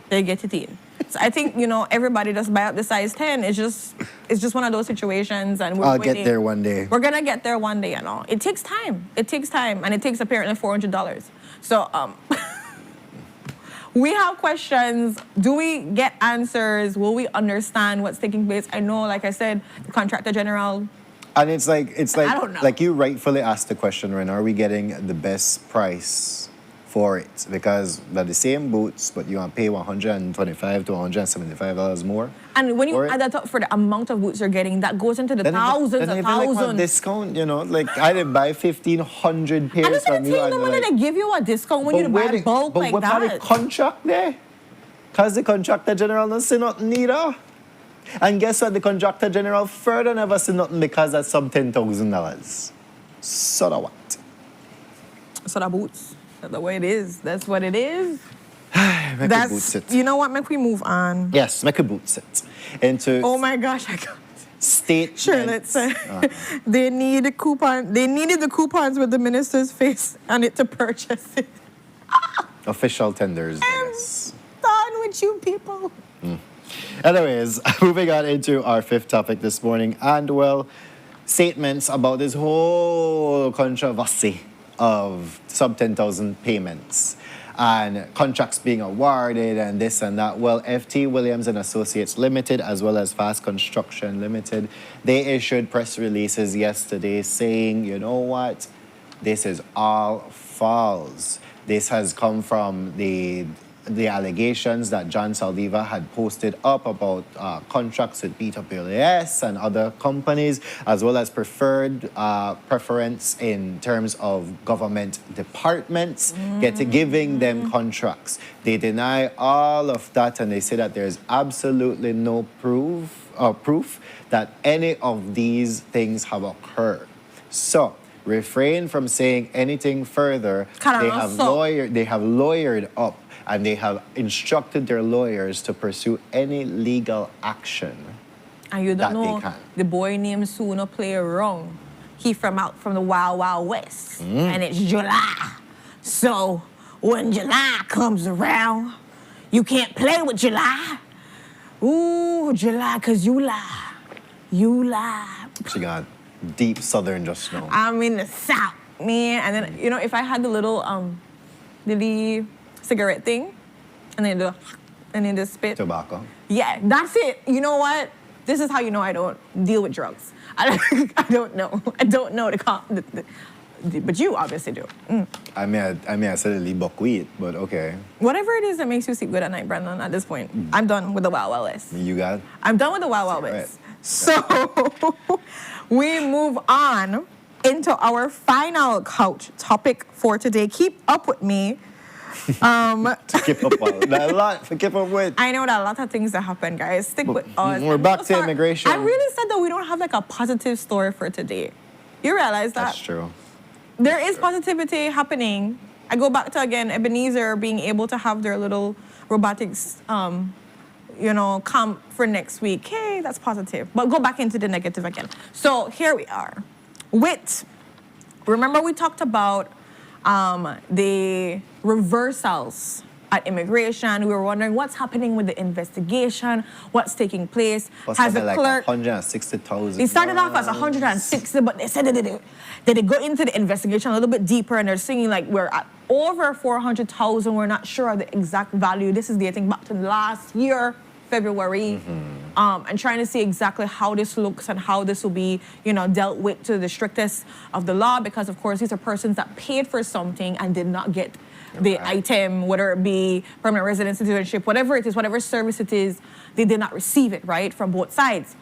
They get it in. So I think, you know, everybody just buy up the size 10. It's just one of those situations, and I'll get there one day. We're gonna get there one day, you know. It takes time. It takes time, and it takes apparently $400. So we have questions. Do we get answers? Will we understand what's taking place? I know, like I said, the contractor general And it's like I don't know. like you rightfully asked the question, Ren, are we getting the best price for it? Because they're the same boots, but you want to pay $125 to $175 more. And when you for it. add that up for the amount of boots you're getting, that goes into the thousands then and even like thousands. one discount, you know, like I did buy 1,500 and pairs this is the from you. thing, And though, when like, they give you a discount when you buy bulk but like what about the that. contract there? Because the contractor general doesn't say nothing neither. And guess what? The contractor general further never say nothing because that's some $10,000. So that what? So the boots, that's the way it is. That's what it is. Make a boot sit. You know what? Make we move on. Yes, make a boot sit. Into Oh my gosh, I got state. Sure, let's say they need a coupon. They needed the coupons with the minister's face on it to purchase it. Official tenders, I guess. Done with you people. Anyways, moving on into our fifth topic this morning, and well, statements about this whole controversy of sub 10,000 payments and contracts being awarded and this and that. Well, FT Williams and Associates Limited, as well as Fast Construction Limited, they issued press releases yesterday saying, you know what, this is all false. This has come from the allegations that John Saldiva had posted up about contracts with BWS and other companies, as well as preference in terms of government departments, giving them contracts. They deny all of that, and they say that there's absolutely no proof that any of these things have occurred. So, refrain from saying anything further. They have lawyered up, and they have instructed their lawyers to pursue any legal action. And you don't that they know, can. the boy named Sunup play around. He from the Wild Wild West, and it's July. So when July comes around, you can't play with July. Ooh, July, 'cause you lie. You lie. She got deep southern just now. I'm in the South, man. And then, you know, if I had the little, the cigarette thing, and then the spit. Tobacco. Yeah, that's it. You know what? This is how you know I don't deal with drugs. I don't know. I don't know but you obviously do. I mean, I said a little buckwheat, but okay. Whatever it is that makes you sleep good at night, Brandon, at this point, I'm done with the Wild Wild West. You got? I'm done with the Wild Wild West. Right. So we move on into our final couch topic for today. Keep up with me. To keep up on. There's a lot to keep up with. I know that a lot of things that happen, guys. Stick with us. We're back to immigration. I really said that we don't have like a positive story for today. You realize that? That's true. There is positivity happening. I go back to, again, Ebenezer being able to have their little robotics, camp for next week. Hey, that's positive. But go back into the negative again. So here we are. Remember we talked about the reversals at immigration. We were wondering what's happening with the investigation, what's taking place. Has the clerk... 160,000. It started off as 160, but they said that they go into the investigation a little bit deeper, and they're saying like we're at over 400,000. We're not sure of the exact value. This is dating back to last year, February, and trying to see exactly how this looks and how this will be, dealt with to the strictest of the law, because of course these are persons that paid for something and did not get the item, whether it be permanent resident, citizenship, whatever it is, whatever service it is, they did not receive it, right, from both sides.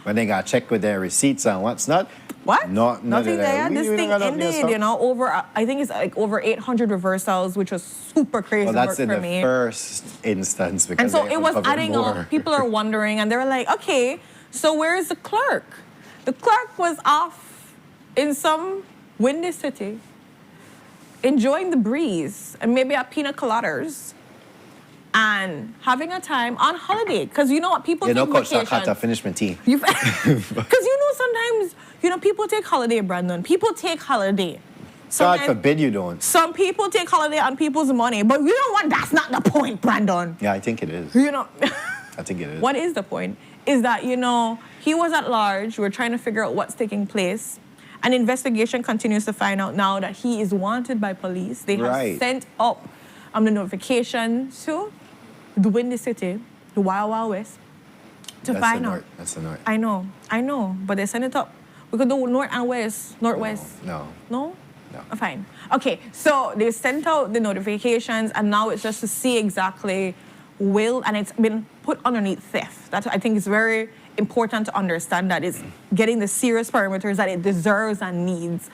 When they got checked with their receipts and what's not. What? Nothing there. This thing ended, I think it's like over 800 reversals, which was super crazy Well, that's work in for the me. first instance. Because And so they it was uncovered adding more. up. People are wondering, and they were like, okay, so where is the clerk? The clerk was off in some windy city, enjoying the breeze and maybe at pina coladas and having a time on holiday. Because you know what, people take Coach vacation. Sakata, finish my tea. Because sometimes, people take holiday, Brandon. People take holiday. God Sometimes- forbid you don't. Some people take holiday on people's money, but you know what? That's not the point, Brandon. Yeah, I think it is. I think it is. What is the point? Is that, he was at large. We're trying to figure out what's taking place. An investigation continues to find out now that he is wanted by police. They have sent up the notification to the Windy City, the Wild Wild West, to find out. That's the north. I know, but they sent it up We could do north and west, northwest. No. No? No. Fine. Okay, so they sent out the notifications, and now it's just to see exactly and it's been put underneath theft. That I think is very important to understand, that it's getting the serious parameters that it deserves and needs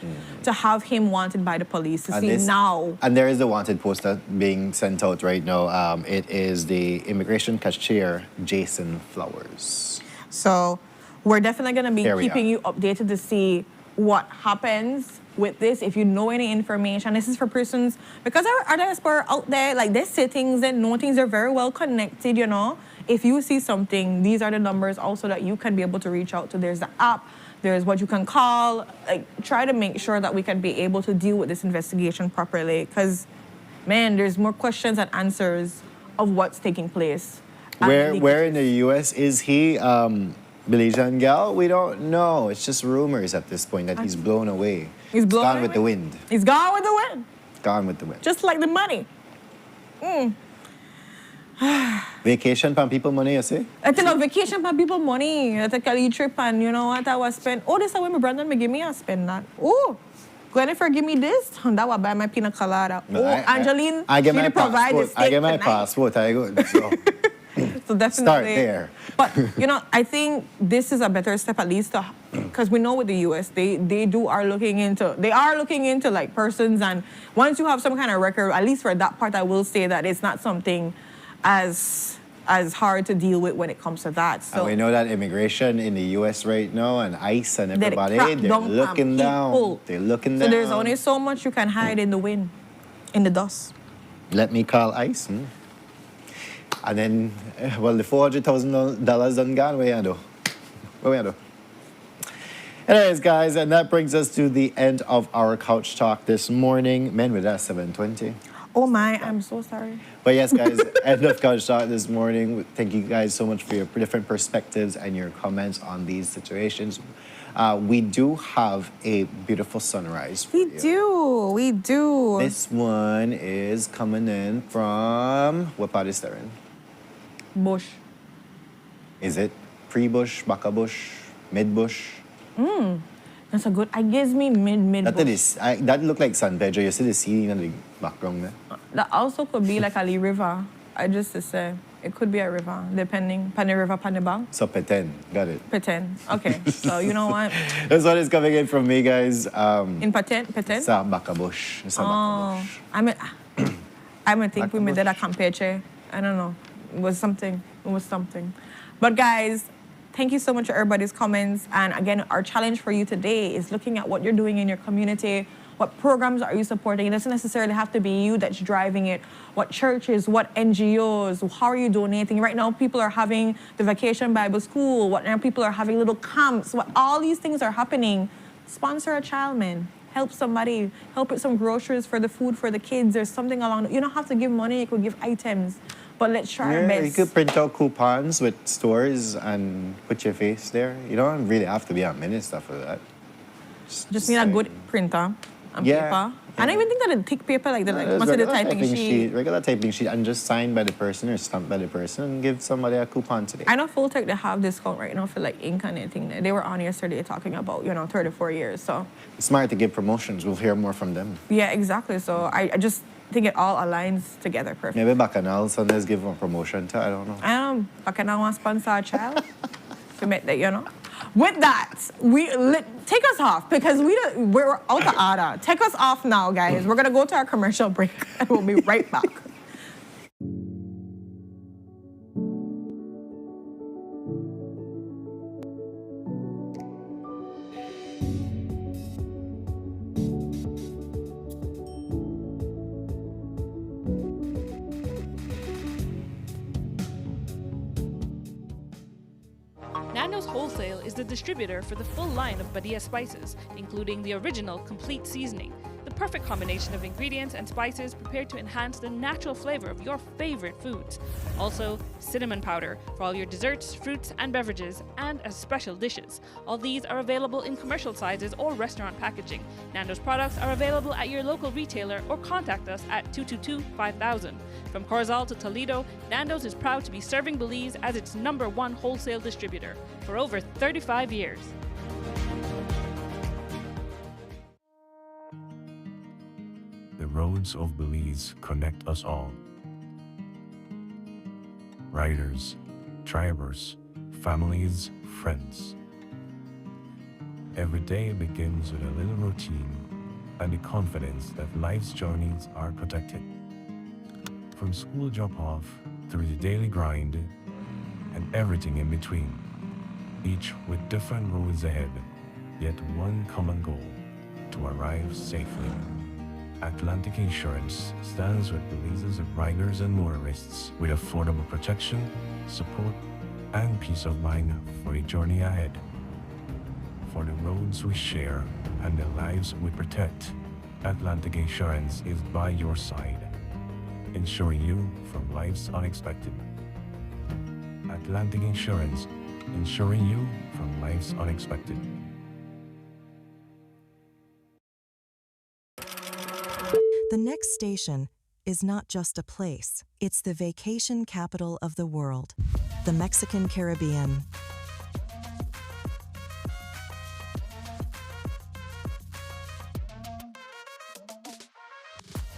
to have him wanted by the police, to see now. And there is a wanted poster being sent out right now. It is the immigration cashier, Jason Flowers. So we're definitely going to be keeping you updated to see what happens with this. If you know any information, this is for persons, because our diaspora out there, like, they say things and know things, are very well connected, you know. If you see something, these are the numbers also that you can be able to reach out to. There's the app, there's what you can call. Like, try to make sure that we can be able to deal with this investigation properly, because, man, there's more questions and answers of what's taking place. Where in the U.S. is he? Belizean gal? We don't know. It's just rumors at this point that he's blown away. He's gone with the wind. He's gone with the wind. Gone with the wind. Just like the money. Vacation pan people money, you see? I think a vacation pan people money. I take a trip and you know what I was spend. Oh, this is when my Brandon me give me a spend that. Oh, Jennifer give me this. That will buy my pina colada. No, Angeline, I get my provide the passport. I get my passport. I go. So. So definitely Start there. But you know, I think this is a better step, at least, because we know with the U.S. they are looking into like persons, and once you have some kind of record, at least for that part, I will say that it's not something as hard to deal with when it comes to that. So and we know that immigration in the U.S. right now, and ICE and everybody, they're looking down. They're looking down. So there's only so much you can hide in the wind, in the dust. Let me call ICE. And then, well, the $400,000 done gone. What you do? What we do? Anyways, guys, and that brings us to the end of our couch talk this morning. Men, with that 7:20. Oh my, I'm so sorry. But yes, guys, end of couch talk this morning. Thank you guys so much for your different perspectives and your comments on these situations. We do have a beautiful sunrise for you. We do. This one is coming in from, what part is there in? Bush. Is it pre-bush, baka bush, mid-bush? That's a good, I gives me mid-bush. That look like San Pedro. You see the sea in the background there? That also could be like a river. I just to say, it could be a river, depending, pan the river, pan the bank. So Peten, got it. Peten, okay. So you know what? That's what is coming in from me, guys. In Peten? Sa baka bush. Sa baka bush. I think we made that a Campeche. I don't know. It was something. But guys, thank you so much for everybody's comments. And again, our challenge for you today is looking at what you're doing in your community. What programs are you supporting? It doesn't necessarily have to be you that's driving it. What churches, what NGOs, how are you donating? Right now, people are having the Vacation Bible School. Now people are having little camps. All these things are happening. Sponsor a child, man. Help somebody. Help with some groceries for the food for the kids. There's something along. You don't have to give money. You could give items. But let's try our best. You could print out coupons with stores and put your face there. You don't really have to be a minister for that. Just need a good printer and paper. I don't even think that a thick paper like that, must be the typing sheet. Regular typing sheet, and just signed by the person or stamped by the person and give somebody a coupon today. I know Full Tech, they have discount right now for like ink and anything. They were on yesterday talking about, 34 years, so. It's smart to give promotions. We'll hear more from them. Yeah, exactly. So I just think it all aligns together perfectly. Maybe Bakanal Sundays give them a promotion too, I don't know. Bakanal want to sponsor a child to make that, With that, take us off because we're out of order. Take us off now, guys. We're going to go to our commercial break and we'll be right back. Nando's Wholesale is the distributor for the full line of Badia spices, including the original complete seasoning, the perfect combination of ingredients and spices prepared to enhance the natural flavor of your favorite foods. Also, cinnamon powder for all your desserts, fruits, and beverages, and as special dishes. All these are available in commercial sizes or restaurant packaging. Nando's products are available at your local retailer or contact us at 222-5000. From Corozal to Toledo, Nando's is proud to be serving Belize as its #1 wholesale distributor for over 35 years. roads of Belize connect us all. Riders, drivers, families, friends. Every day begins with a little routine and the confidence that life's journeys are protected. From school drop-off through the daily grind and everything in between, each with different roads ahead, yet one common goal: to arrive safely. Atlantic Insurance stands with Belize's riders and motorists with affordable protection, support, and peace of mind for the journey ahead. For the roads we share and the lives we protect, Atlantic Insurance is by your side, insuring you from life's unexpected. Atlantic Insurance, insuring you from life's unexpected. The next station is not just a place, it's the vacation capital of the world, the Mexican Caribbean.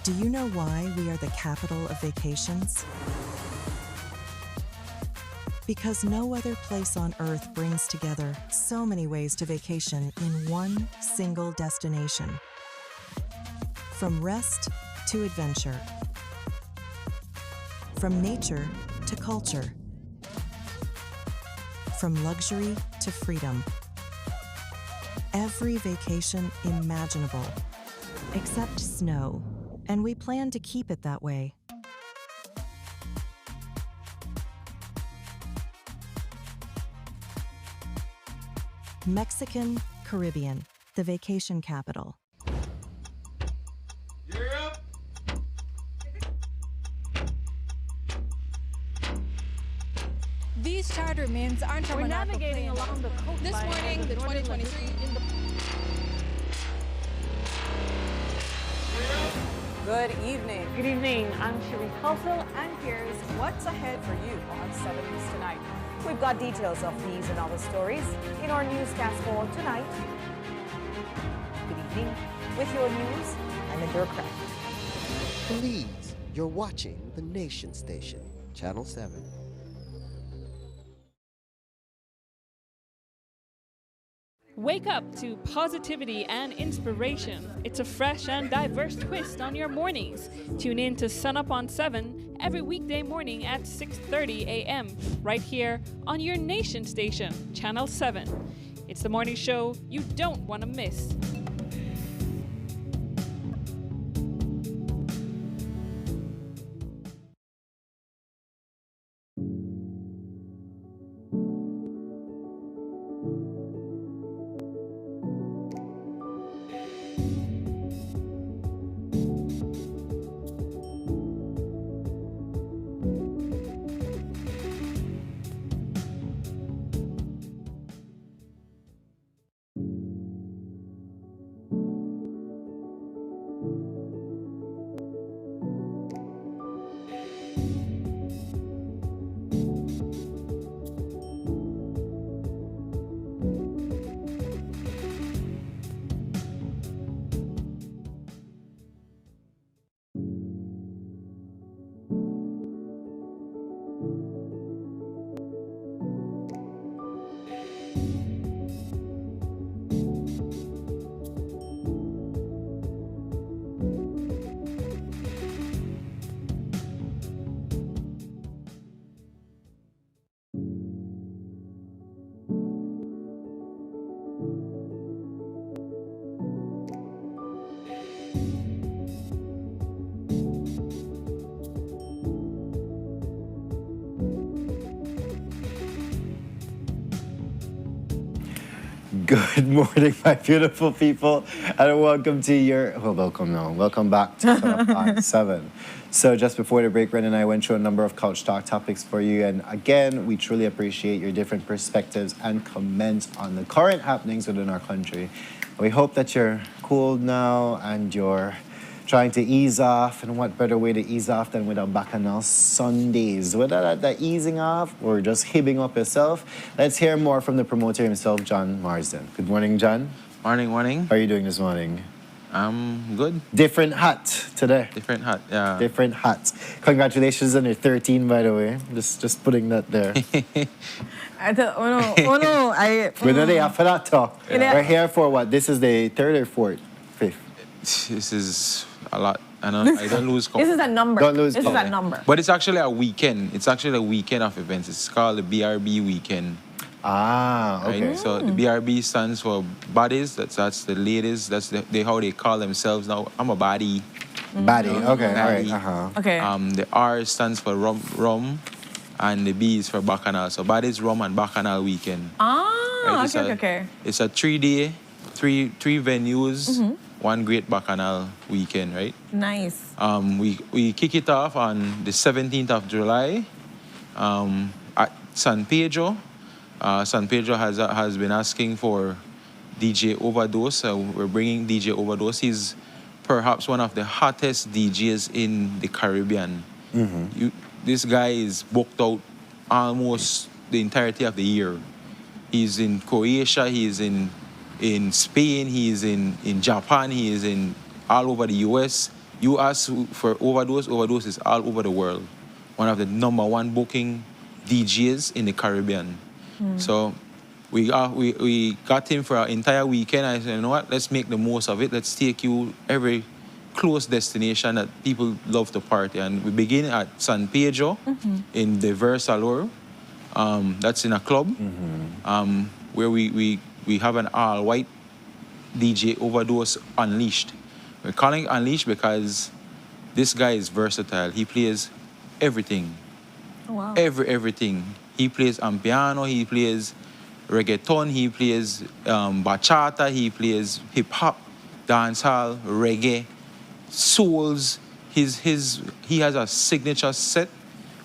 Do you know why we are the capital of vacations? Because no other place on earth brings together so many ways to vacation in one single destination. From rest to adventure. From nature to culture. From luxury to freedom. Every vacation imaginable, except snow, and we plan to keep it that way. Mexican Caribbean, the vacation capital. These charter mints aren't from We're an navigating airplane. along the coastline. This morning, the 2023 in the... Good evening. Good evening. I'm Shireen Halsell, And here's what's ahead for you on 7 News tonight. We've got details of these and other stories in our newscast for tonight. Good evening. With your news, I'm in Dirk Craft. Belize, you're watching the Nation Station, Channel 7. Wake up to positivity and inspiration. It's a fresh and diverse twist on your mornings. Tune in to Sunup on 7 every weekday morning at 6:30 a.m. right here on your Nation Station, Channel 7. It's the morning show you don't want to miss. Good morning, my beautiful people, and welcome to welcome back to Sunup on 7. So just before the break, Ren and I went through a number of Couch Talk topics for you, and again, we truly appreciate your different perspectives and comments on the current happenings within our country. We hope that you're cool now and you're trying to ease off, and what better way to ease off than with a Bakanal Sundays? Whether that easing off or just hibbing up yourself, let's hear more from the promoter himself, John Marsden. Good morning, John. Morning. How are you doing this morning? I'm good. Different hat today. Different hat, yeah. Different hats. Congratulations on your 13, by the way. Just putting that there. Oh no, We're not there for that talk. Yeah. We're here for what? This is the third or fourth? Fifth? This is a lot. I don't lose count. This is a number. Don't lose This is count. a number. But it's actually a weekend. It's actually a weekend of events. It's called the BRB weekend. Ah, okay. Right? So the BRB stands for bodies. That's the ladies. That's how they call themselves now. I'm a body. Baddie. Okay, all right. Baddie. Uh-huh. Okay. The R stands for rum, and the B is for Bakanal. So bodies, rum, and Bakanal weekend. Ah, It's okay. It's a 3-day, three venues, one great Bakanal weekend, right? Nice. We kick it off on the 17th of July at San Pedro. San Pedro has been asking for DJ Overdose. We're bringing DJ Overdose. He's perhaps one of the hottest DJs in the Caribbean. This guy is booked out almost the entirety of the year. He's in Croatia, he's in Spain, he's in Japan, he is in all over the US. You ask for Overdose is all over the world. One of the #1 booking DJs in the Caribbean. So we got him for our entire weekend. I said, you know what, let's make the most of it. Let's take you every close destination that people love to party. And we begin at San Pedro in the Versalor. That's in a club where we have an all-white DJ Overdose Unleashed. We're calling it Unleashed because this guy is versatile. He plays everything. Oh, wow. Everything. He plays piano, he plays reggaeton, he plays bachata, he plays hip-hop, dancehall, reggae, souls. He has a signature set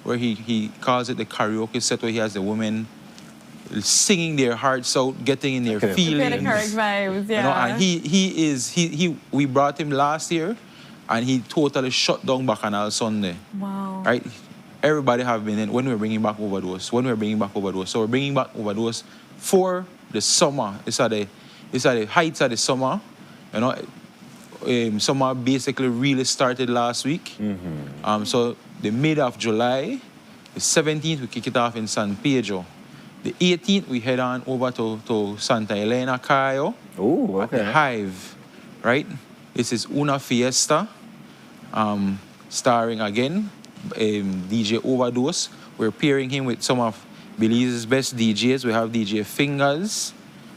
where he calls it the karaoke set, where he has the women singing their hearts out, getting in their feelings. The correct vibes, yeah. You know, and we brought him last year, and he totally shut down Bakanal Sunday. Wow. Right? Everybody have been in when we're bringing back Overdose. So we're bringing back Overdose for the summer. It's at the heights of the summer. You know, summer basically really started last week. So the mid of July, the 17th we kick it off in San Pedro. The 18th we head on over to Santa Elena, Cayo. Oh, okay. At the Hive, right? This is Una Fiesta, starring again DJ Overdose. We're pairing him with some of Belize's best DJs. We have DJ Fingers,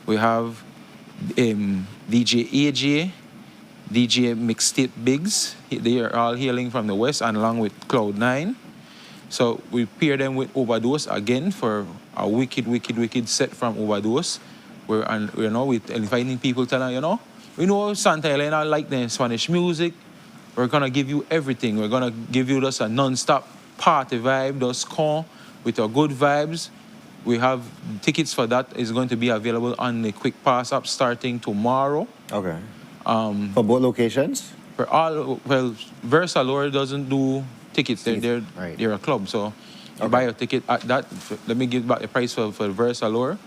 we have DJ AJ, DJ Mixtape Biggs. They are all hailing from the West, and along with Cloud9. So we pair them with Overdose again for a wicked set from Overdose. We're inviting people, telling them, we know Santa Elena like the Spanish music. We're gonna give you everything. We're gonna give you just a non-stop party vibe, just come with our good vibes. We have tickets for that is going to be available on the Quick Pass app starting tomorrow. Okay. For both locations? For all, Versalor doesn't do tickets. They're a club, so you buy a ticket at that. Let me give back the price for Versalor.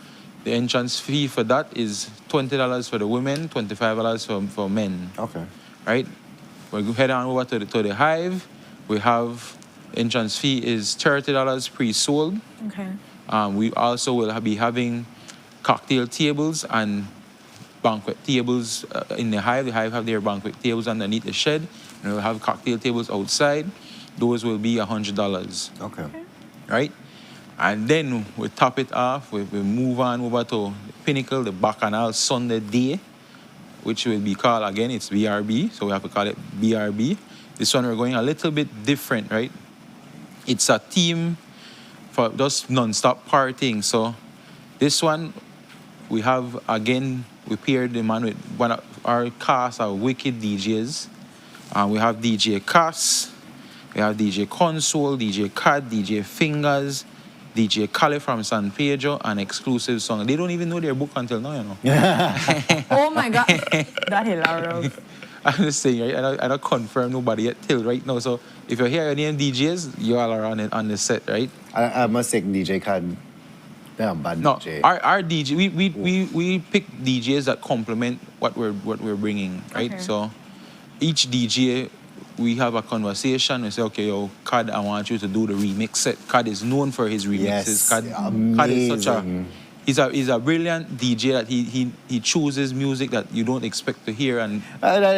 The entrance fee for that is $20 for the women, $25 for men. Okay. Right? We'll head on over to the Hive. We have entrance fee is $30 pre-sold. Okay. We also will be having cocktail tables and banquet tables in the Hive. The Hive have their banquet tables underneath the shed, and we'll have cocktail tables outside. Those will be $100. Okay. Right? And then we top it off. We move on over to the pinnacle, the Bakanal Sunday Day, which will be called, again, it's BRB, so we have to call it BRB. This one we're going a little bit different, right? It's a theme for just non-stop partying. So this one, we have, again, we paired the man with one of our cast of wicked DJs. We have DJ Cass, we have DJ Console, DJ Cat, DJ Fingers, DJ Kale from San Pedro, an exclusive song. They don't even know their book until now, Oh my God, that hilarious. I'm just saying, right? I don't confirm nobody yet till right now. So if you're here, your name DJs, you all are on the set, right? I must take DJ Cad. They're a bad No, DJ. our DJ, we pick DJs that complement what we're bringing, right? Okay. So each DJ, we have a conversation. We say, okay, yo, Cad, I want you to do the remix set. Cad is known for his remixes. Yes, Cad is such he's a brilliant DJ that he chooses music that you don't expect to hear, and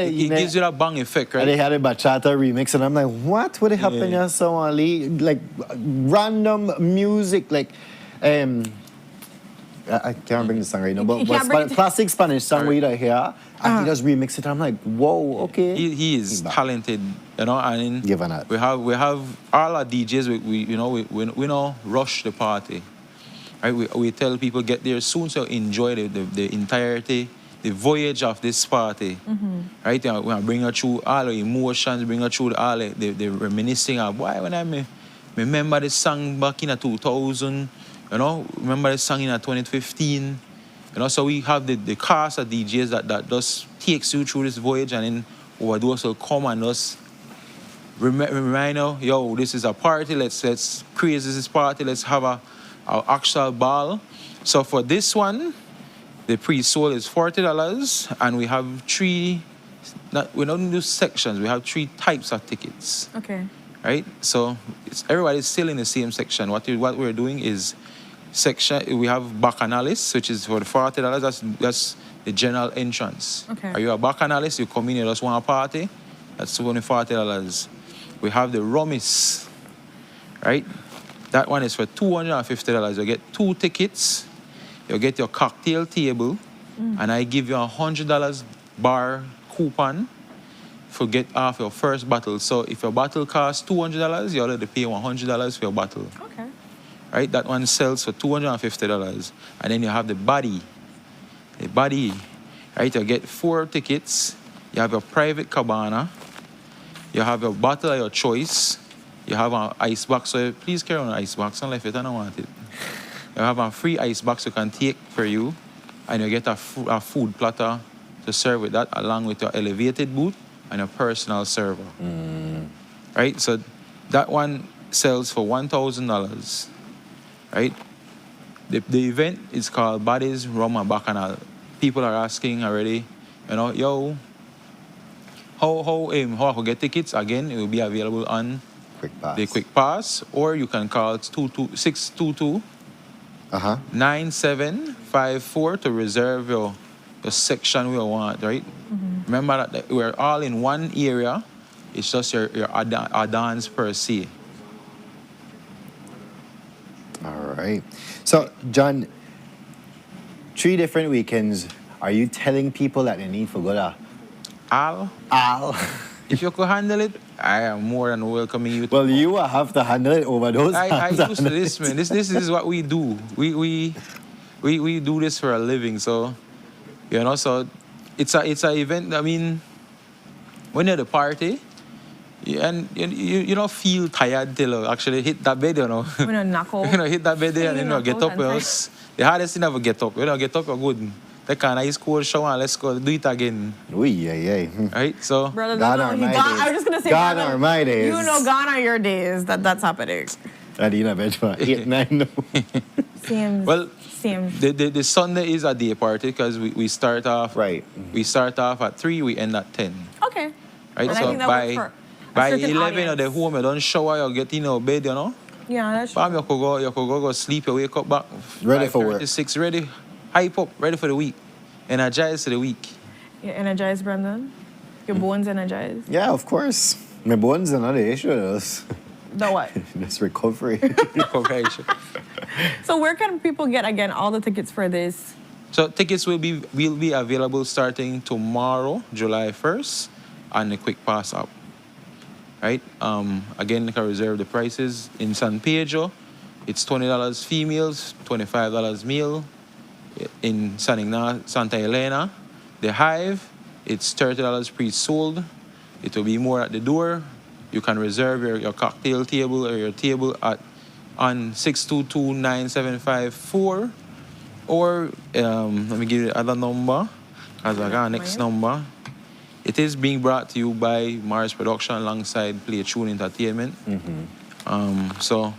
he gives you that bang effect, right? And they had a bachata remix, and I'm like, what would happen here, someone like random music, like I can't bring the song right now, but classic Spanish song we hear, and he just remix it. I'm like, whoa, okay. He is talented, you know, and we have all our DJs. We don't rush the party, right? We tell people get there soon, so enjoy the entirety, the voyage of this party, right? You know, we bring her through all the emotions, bring her through all the reminiscing of why when I remember this song back in 2000. You know, remember the song in 2015. You know, so we have the cast of DJs that just takes you through this voyage, and then overdose will come and just remind you, yo, this is a party. Let's create this party. Let's have our actual ball. So for this one, the pre-sold is $40, and we have we don't do sections. We have 3 types of tickets. Okay. Right? So everybody's still in the same section. What we're doing is section. We have Bacanalis, which is for the $40. That's the general entrance. Okay. Are you a Bacanalis? You come in, you just want a party. That's only $40. We have the Rummies, right? That one is for $250. You get 2 tickets. You get your cocktail table, and I give you $100 bar coupon for get off your first bottle. So if your bottle costs $200, you already pay $100 for your bottle. Okay. Right? That one sells for $250. And then you have the body. The body, right? You get 4 tickets. You have your private cabana. You have your bottle of your choice. You have an ice box. So please carry on an ice box. Don't leave it. I don't want it. You have a free ice box you can take for you. And you get a food platter to serve with that, along with your elevated booth and your personal server. Right? So that one sells for $1,000. Right? The event is called Bodies, Rum and Bakanal. People are asking already, you know, yo, how I could get tickets? Again, it will be available on the Quick Pass, or you can call 622 9754 to reserve your section we want, right? Remember that we're all in one area. It's just your add-ons per se. All right. So, John, 3 different weekends. Are you telling people that they need to go to Al? If you could handle it, I am more than welcoming you. Well, you will have to handle it over those. I used to this, man. This is what we do. We do this for a living. So, you know, so it's a event. I mean, when you're at the party, and you don't feel tired till you actually hit that bed, you know. When you knock out. Hit that bed and then get up. The hardest thing ever get up. Get up, you're good. Take a nice cold shower and let's go do it again. Right? So, brother, I was just gonna say, gone are my days. You know, gone are your days. That's happening. I didn't have 8, 9, no. Seems. Well, seems. The Sunday is a day party because we start off. Right. We start off at 3. We end at 10. Okay. Right. And so by 11 of the home, you don't shower, you get in your bed, you know. Yeah, that's true. You could go sleep, you wake up back. Ready for work. 6, ready, hype up, ready for the week. Energized for the week. You're energized, Brendan? Your bones energized? Yeah, of course. My bones are not the issue. The what? It's recovery. So where can people get, again, all the tickets for this? So tickets will be available starting tomorrow, July 1st, on the Quick Pass app. Right? Again, you can reserve the prices. In San Pedro, it's $20 females, $25 male. In Santa Elena, the Hive, it's $30 pre-sold. It will be more at the door. You can reserve your cocktail table or your table on 622-9754. Or let me give you another number, as I got next number. It is being brought to you by Mars Production alongside Play Tune Entertainment. So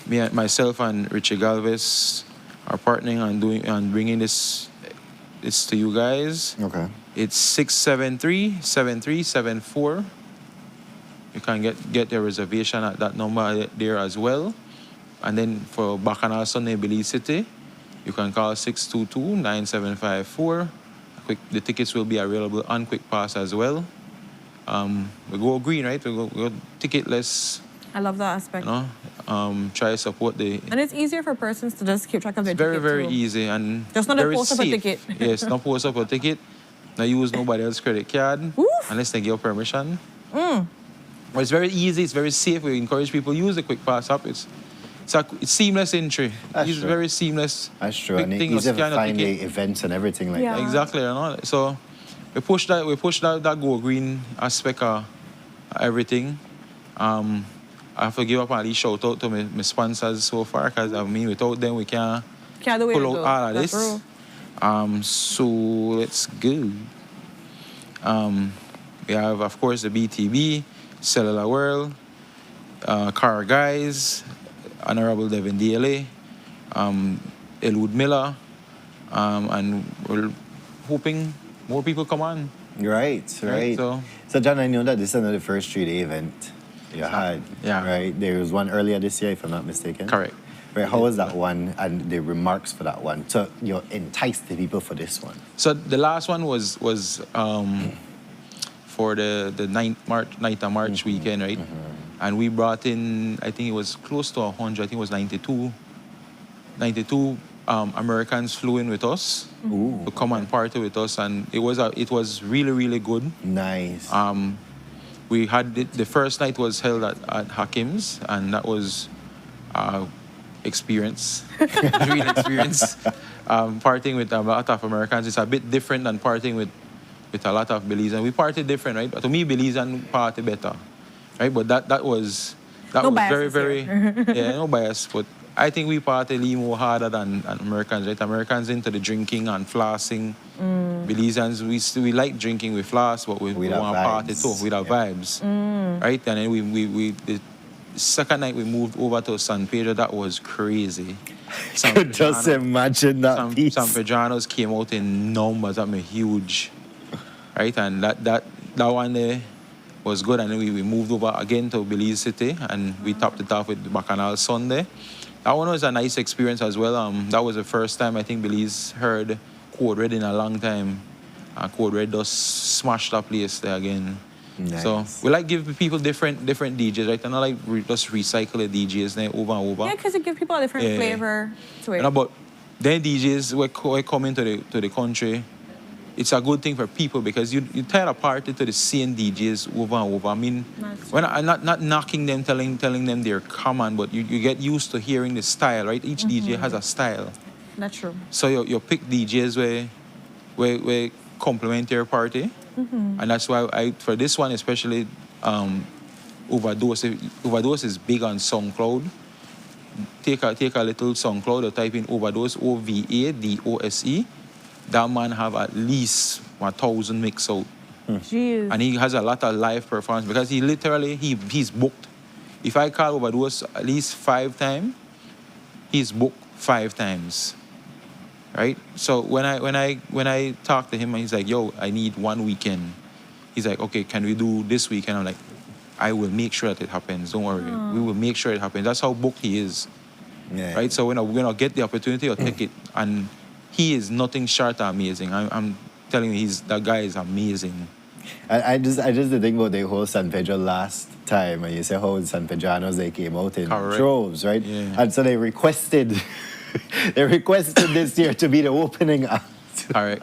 myself and Richie Galvez are partnering and bringing this to you guys. Okay. It's 673-7374. You can get your reservation at that number there as well. And then for Bakanal Sunday, Belize City, you can call 622-9754. The tickets will be available on Quick Pass as well. We go green, right? We go ticketless. I love that aspect. You know, try to support the. And it's easier for persons to just keep track of their It's very, ticket very too. easy and Just not very post up a safe. ticket. Yes, not post up a ticket. Not use nobody else's credit card unless they give permission. But it's very easy. It's very safe. We encourage people to use the Quick Pass app. It's seamless entry. That's It's true. very seamless. That's true. Quick And it's thing, you easy to scan your find the ticket. events and everything like that. Exactly, you know. So we push that go green aspect of everything. I have to give up and at least shout out to my sponsors so far, because I mean without them we can't do pull out all of That's this. true. So let's go. We have of course the BTB, Cellular World, Car Guys, Honorable Devin DLA, Elwood Miller, and we're hoping more people come on. Right. So John, I know that this is not the first 3-day event you had. Yeah. Right. There was one earlier this year, if I'm not mistaken. Correct. Right. How was that one and the remarks for that one? So you enticed the people for this one. So the last one was for the 9th of March weekend, right? And we brought in, I think it was close to 100. I think it was 92 Americans flew in with us to come and party with us, and it was really, really good. Nice. We had the first night was held at Hakim's, and that was experience, real experience. Partying with a lot of Americans, it's a bit different than partying with a lot of Belizeans. We party different, right? But to me, Belizean party better, right? But that was No bias very, is very, here. yeah, no bias. But I think we party a little more harder than Americans, right? Americans into the drinking and flossing. Belizeans, we like drinking, we floss, but we want to party too with our vibes, right? And then the second night we moved over to San Pedro. That was crazy. Could just imagine that piece. San Pedranos came out in numbers. That was huge, right? And that one there was good. And then we moved over again to Belize City, and we topped it off with the Bakanal Sunday. That one was a nice experience as well. That was the first time I think Belize heard Code Red in a long time. Code Red just smashed that place there again. Nice. So we like give people different DJs, right? And not like just recycle the DJs there over and over. Yeah, because it gives people a different flavor to it. But then DJs we coming to the country, it's a good thing for people because you tell a party to the same DJs over and over. I mean, when I'm not knocking them, telling them they're common, but you get used to hearing the style, right? Each DJ has a style. That's true. So you pick DJs where complement your party. And that's why for this one especially, Overdose is big on SoundCloud. Take a little SoundCloud or type in Overdose, OVADOSE. That man have at least 1,000 mix out. Jeez. And he has a lot of live performance because he literally he's booked. If I call Overdose at least 5 times, he's booked 5 times. Right? So when I talk to him, he's like, yo, I need 1 weekend. He's like, okay, can we do this weekend? I'm like, I will make sure that it happens. Don't worry. We will make sure it happens. That's how booked he is. Yeah. Right? So when I get the opportunity, I'll take it. And he is nothing short of amazing. I'm telling you, that guy is amazing. I just did think about the whole San Pedro last time, and you say how San Pedranos they came out in droves, right? Yeah. And so they requested this year to be the opening act. All right.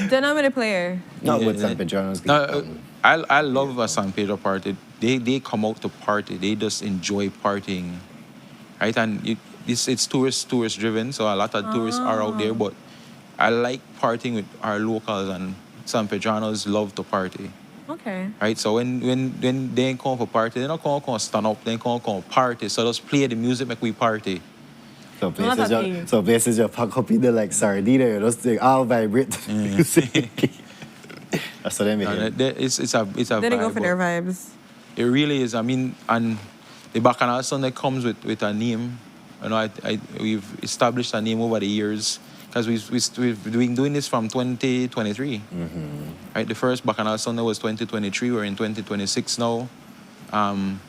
Don't know the player. Not with San Pedranos. I love a San Pedro party. They come out to party. They just enjoy partying, right? And it's tourist driven, so a lot of tourists are out there. But I like partying with our locals, and San Pedranos love to party. Okay. Right, so when they come for party, they don't come stand up. They come party. So just play the music, make we party. So places you pack up in there like sardina, you just all vibrate the music. That's what I mean. It's a They vibe, go for their vibes. It really is. I mean, and the Bakanal Sunday comes with a name. You know, we've established a name over the years because we've been doing this from 2023. Right, the first Bakanal Sunday was 2023. We're in 2026 now, and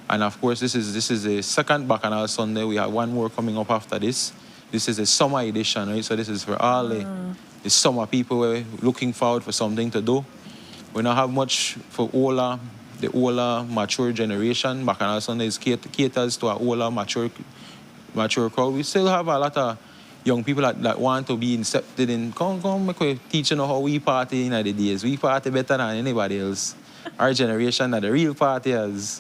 of course this is the second Bakanal Sunday. We have one more coming up after this. This is a summer edition, right? So this is for all the summer people who are looking forward for something to do. We don't have much for the older, mature generation. Bakanal Sundays caters to our older, mature crowd. We still have a lot of young people that want to be incepted in, come, make we teach you how we party in the days. We party better than anybody else. Our generation are the real partiers.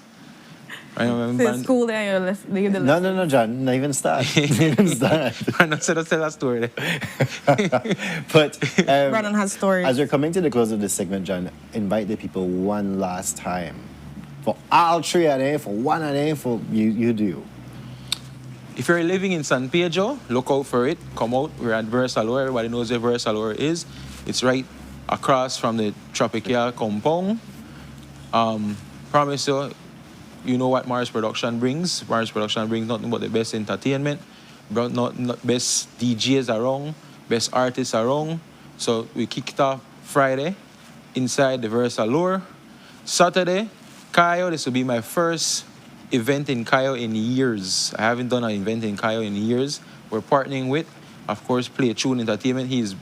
Since school there, No, John, not even start. I'm not going to tell a story. But Brandon has stories. As we're coming to the close of this segment, John, invite the people one last time. For all three of them, for one of them, for you do. If you're living in San Pedro, look out for it. Come out. We're at Versalor. Everybody knows where Versalor is. It's right across from the Tropical compound. Promise you know what Mars Production brings. Mars Production brings nothing but the best entertainment, not best DJs around, best artists around. So we kicked off Friday inside the Versalor. Saturday, Cayo. This will be my first event in Cayo in years. I haven't done an event in Cayo in years. We're partnering with, of course, Play Tune Entertainment. He's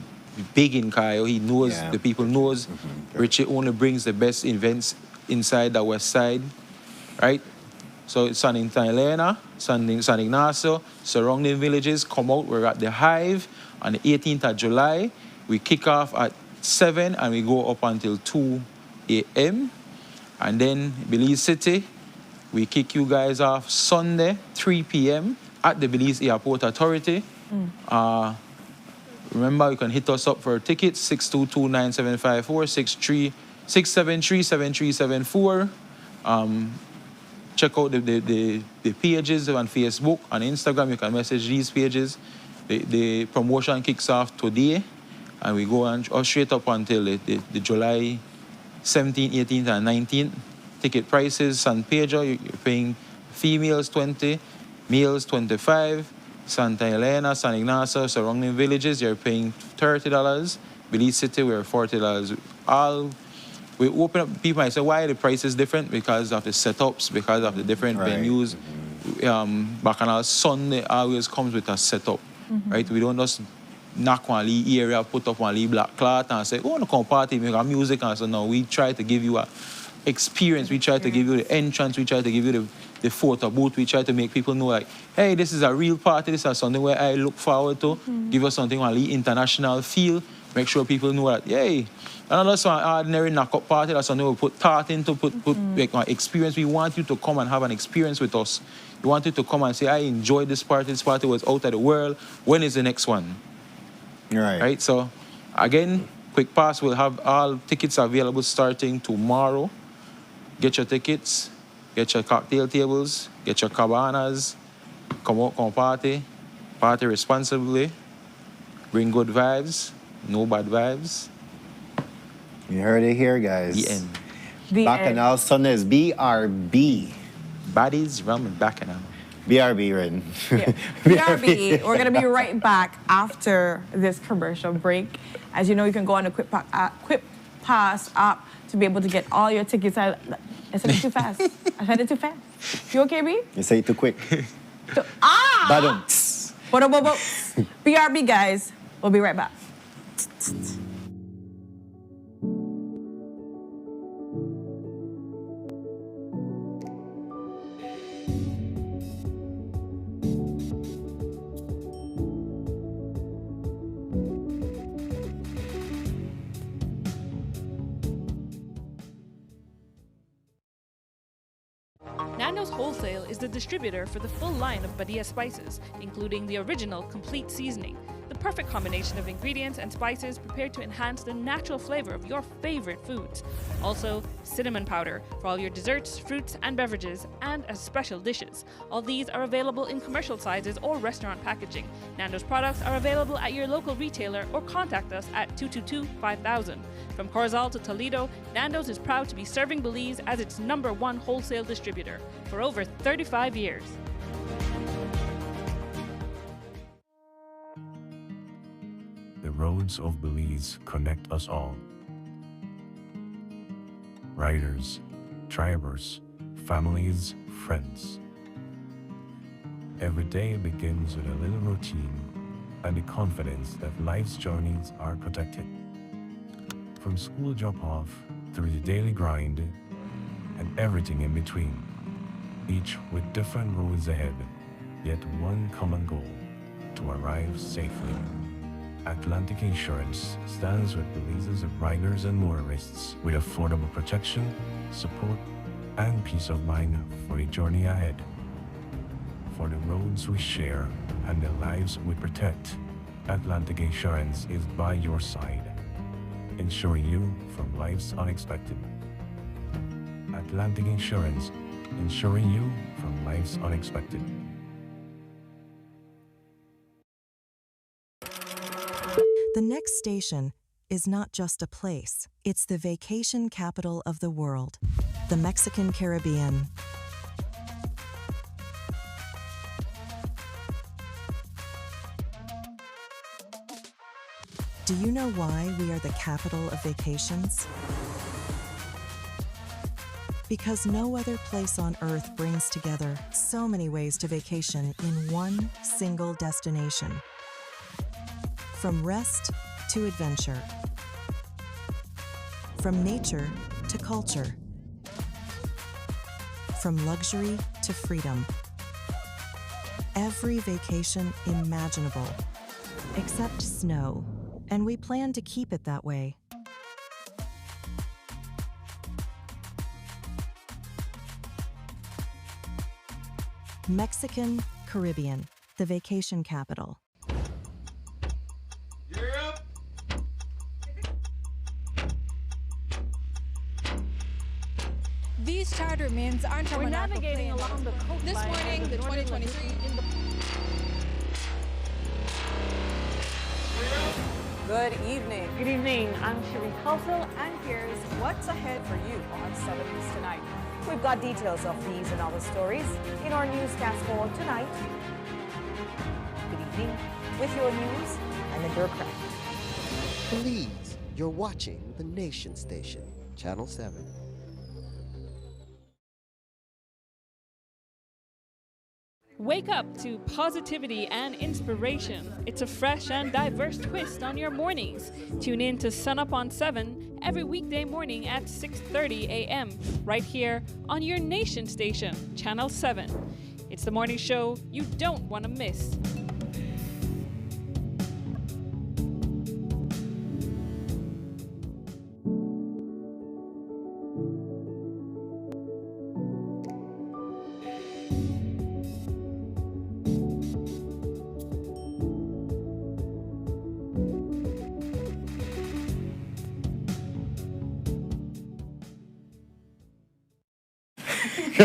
big in Cayo. He knows, the people knows. Richie only brings the best events inside the west side, right? So it's San Helena, San Ignacio, surrounding villages, come out. We're at the Hive on the 18th of July. We kick off at 7 and we go up until 2 a.m. And then Belize City, we kick you guys off Sunday, 3 p.m. at the Belize Airport Authority. Remember, you can hit us up for tickets, 622-9754, 673-7374. Check out the pages on Facebook, on Instagram. You can message these pages. The promotion kicks off today, and we go on straight up until the July 17th, 18th, and 19th. Ticket prices, San Pedro, you're paying females 20, males 25. Santa Helena, San Ignacio, surrounding villages, you're paying $30. Belize City, we're $40. We open up, people might say, why are the prices different? Because of the setups, because of the different venues. Bakanal Sunday always comes with a setup, right? We don't just knock one little area, put up one little black cloth and say, oh, no, come party, make our music. And so no, we try to give you a experience. We try to give you the entrance. We try to give you the photo booth. We try to make people know, like, hey, this is a real party. This is something where I look forward to. Give us something a little international feel. Make sure people know that, yay, and not just an ordinary knock-up party. That's something we put thought into, put like an experience. We want you to come and have an experience with us. We want you to come and say, I enjoyed this party. This party was out of the world. When is the next one? Right. So, again, Quick Pass will have all tickets available starting tomorrow. Get your tickets, get your cocktail tables, get your cabanas, come out, come party responsibly, bring good vibes, no bad vibes. You heard it here, guys. The end. Bakanal Sundays, BRB. Bodies, rum, and Bakanal. BRB, Ren. Yeah. BRB, we're going to be right back after this commercial break. As you know, you can go on the Quick Pass app to be able to get all your tickets. I said it too fast. I said it too fast. You okay, B? You say it too quick. Badum. BRB, guys. We'll be right back. Nando's Wholesale is the distributor for the full line of Badia spices, including the original complete seasoning, the perfect combination of ingredients and spices prepared to enhance the natural flavor of your favorite foods. Also, cinnamon powder for all your desserts, fruits, and beverages, and as special dishes. All these are available in commercial sizes or restaurant packaging. Nando's products are available at your local retailer or contact us at 222-5000. From Corozal to Toledo, Nando's is proud to be serving Belize as its #1 wholesale distributor for over 35 years. The roads of Belize connect us all. Riders, drivers, families, friends. Every day begins with a little routine and the confidence that life's journeys are protected. From school drop-off through the daily grind and everything in between, each with different roads ahead, yet one common goal: to arrive safely. Atlantic Insurance stands with Belize's riders and motorists with affordable protection, support, and peace of mind for the journey ahead. For the roads we share and the lives we protect, Atlantic Insurance is by your side, insuring you from life's unexpected. Atlantic Insurance, insuring you from life's unexpected. The next station is not just a place, it's the vacation capital of the world, the Mexican Caribbean. Do you know why we are the capital of vacations? Because no other place on earth brings together so many ways to vacation in one single destination. From rest to adventure. From nature to culture. From luxury to freedom. Every vacation imaginable, except snow, and we plan to keep it that way. Mexican Caribbean, the vacation capital. These charter mints aren't from We're an navigating airplane. along the coastline. This morning, of the northern 2023 in the Good evening. Good evening. I'm Shirley Halsell. And here's what's ahead for you on 7 News Tonight. We've got details of these and other stories in our newscast for tonight. Good evening. With your news, I'm Indra Craig. Belize, you're watching the Nation Station, Channel 7. Wake up to positivity and inspiration. It's a fresh and diverse twist on your mornings. Tune in to Sunup on 7 every weekday morning at 6:30 a.m. right here on your Nation Station, Channel 7. It's the morning show you don't want to miss.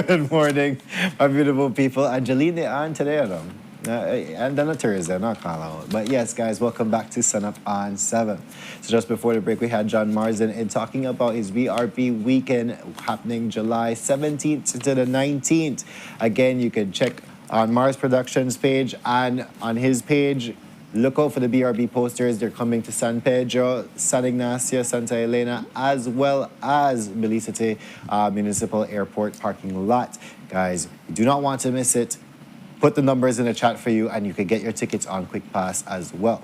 Good morning, my beautiful people. Angeline, they are on today, and then a Thursday, not call out. But yes, guys, welcome back to Sunup on 7. So just before the break, we had John Marsden in talking about his VRP weekend happening July 17th to the 19th. Again, you can check on Mars Productions page and on his page. Look out for the BRB posters. They're coming to San Pedro, San Ignacio, Santa Elena, as well as Belize Municipal Airport parking lot. Guys, you do not want to miss it. Put the numbers in the chat for you, and you can get your tickets on Quick Pass as well.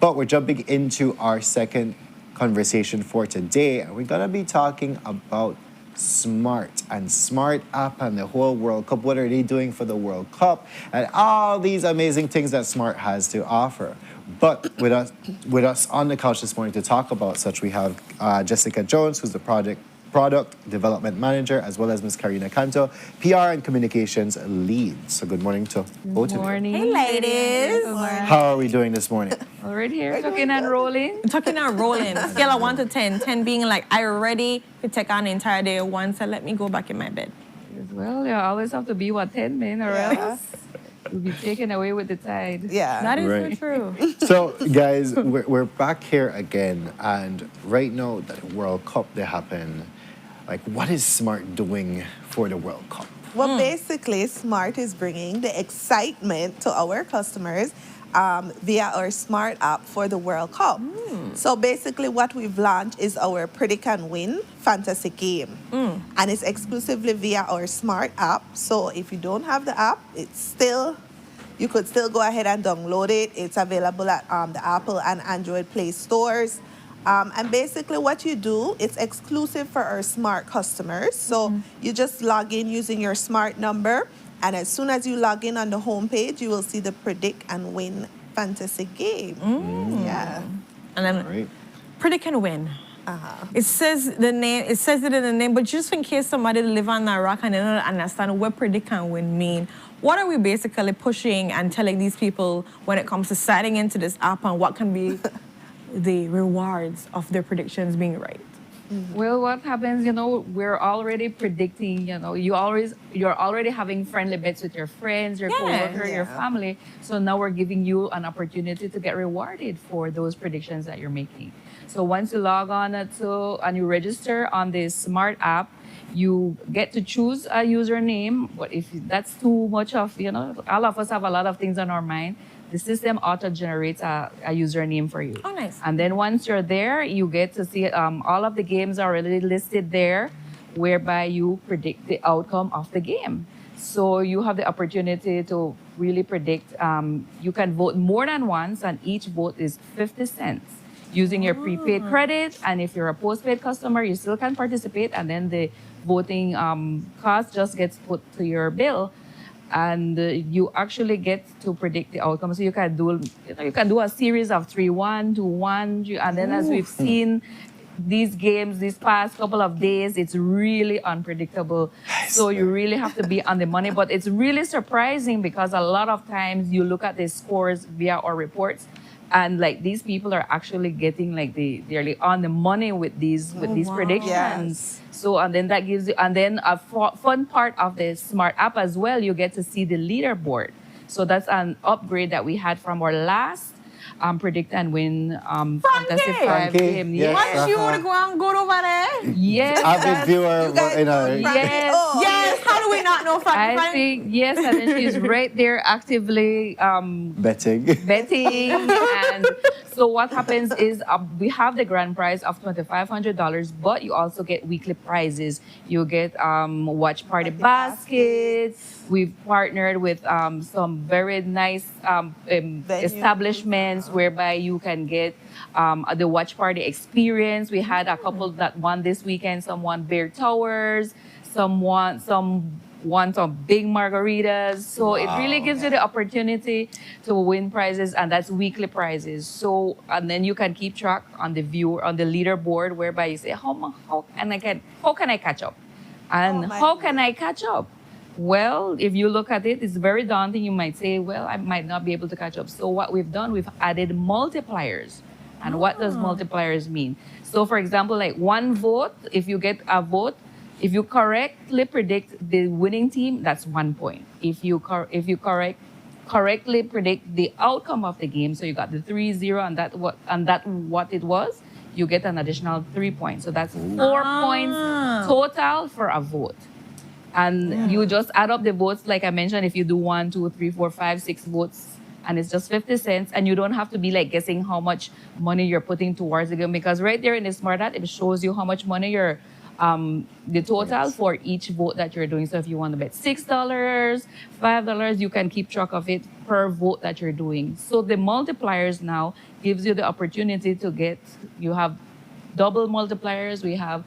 But we're jumping into our second conversation for today, and we're going to be talking about Smart and Smart app and the whole World Cup. What are they doing for the World Cup and all these amazing things that Smart has to offer? But with us on the couch this morning to talk about such, we have Jessica Jones, who's the product development manager, as well as Ms. Karina Canto, PR and communications lead. So good morning to both of you. Morning. Hey, ladies. How are we doing this morning? Already here, talking and rolling. Talking and rolling. Scale of 1 to 10. 10 being like, I'm ready to take on the entire day. 1 said, let me go back in my bed. Well, you always have to be 10 men or else you'll be taken away with the tide. Yeah. That is so true. So, guys, we're back here again, and right now the World Cup they happen. Like, what is Smart doing for the World Cup? Well, basically, Smart is bringing the excitement to our customers via our smart app for the World Cup. So basically what we've launched is our Predict and Win fantasy game. And it's exclusively via our smart app. So if you don't have the app, you could still go ahead and download it. It's available at the Apple and Android Play stores. And basically what you do, it's exclusive for our smart customers. So you just log in using your smart number. And as soon as you log in on the homepage, you will see the Predict and Win fantasy game. Yeah. And then Predict and Win. It says it in the name, but just in case somebody live on that rock and they don't understand what Predict and Win mean, what are we basically pushing and telling these people when it comes to signing into this app and what can be the rewards of their predictions being right? Well, what happens, we're already predicting, you're already having friendly bets with your friends, your coworker, your family. So now we're giving you an opportunity to get rewarded for those predictions that you're making. So once you log on and you register on this smart app, you get to choose a username. But if that's too much of, all of us have a lot of things on our mind. The system auto-generates a username for you. Oh, nice. And then once you're there, you get to see all of the games are already listed there, whereby you predict the outcome of the game. So you have the opportunity to really predict. You can vote more than once, and each vote is 50 cents using your prepaid credit. And if you're a postpaid customer, you still can participate, and then the voting cost just gets put to your bill. And you actually get to predict the outcome. So you can do a series of 3-1, 2-1, and then as we've seen these games these past couple of days, it's really unpredictable. So you really have to be on the money. But it's really surprising because a lot of times you look at the scores via our reports, and these people are actually getting they're on the money with these predictions. Yes. So and then that gives you, and then a fun part of the smart app as well, you get to see the leaderboard. So that's an upgrade that we had from our last Predict and Win Fantasy 5 game. Yes. Once you want to go and go over there? Yes. Avid viewer, Yes. How do we not know Frankie? I think, yes, and then she's right there actively betting. And so what happens is we have the grand prize of $2,500, but you also get weekly prizes. You get watch party baskets. We've partnered with some very nice establishments whereby you can get the watch party experience. We had a couple that won this weekend. Some won Bear Towers. Some won some big margaritas. So it really gives you the opportunity to win prizes, and that's weekly prizes. So and then you can keep track on the leaderboard, whereby you say how can I catch up, and how can I catch up. Well, if you look at it, it's very daunting. You might say, well, I might not be able to catch up. So what we've done, we've added multipliers. And what does multipliers mean? So for example, one vote, if you get a vote, if you correctly predict the winning team, that's 1 point. If you correctly predict the outcome of the game, so you got the 3-0 and that what it was, you get an additional 3 points. So that's 4 points total for a vote. And you just add up the votes, like I mentioned, if you do 1, 2, 3, 4, 5, 6 votes, and it's just 50 cents, and you don't have to be guessing how much money you're putting towards the game, because right there in the smart app, it shows you how much money you're, the total for each vote that you're doing. So if you want to bet $6, $5, you can keep track of it per vote that you're doing. So the multipliers now gives you the opportunity to you have double multipliers, we have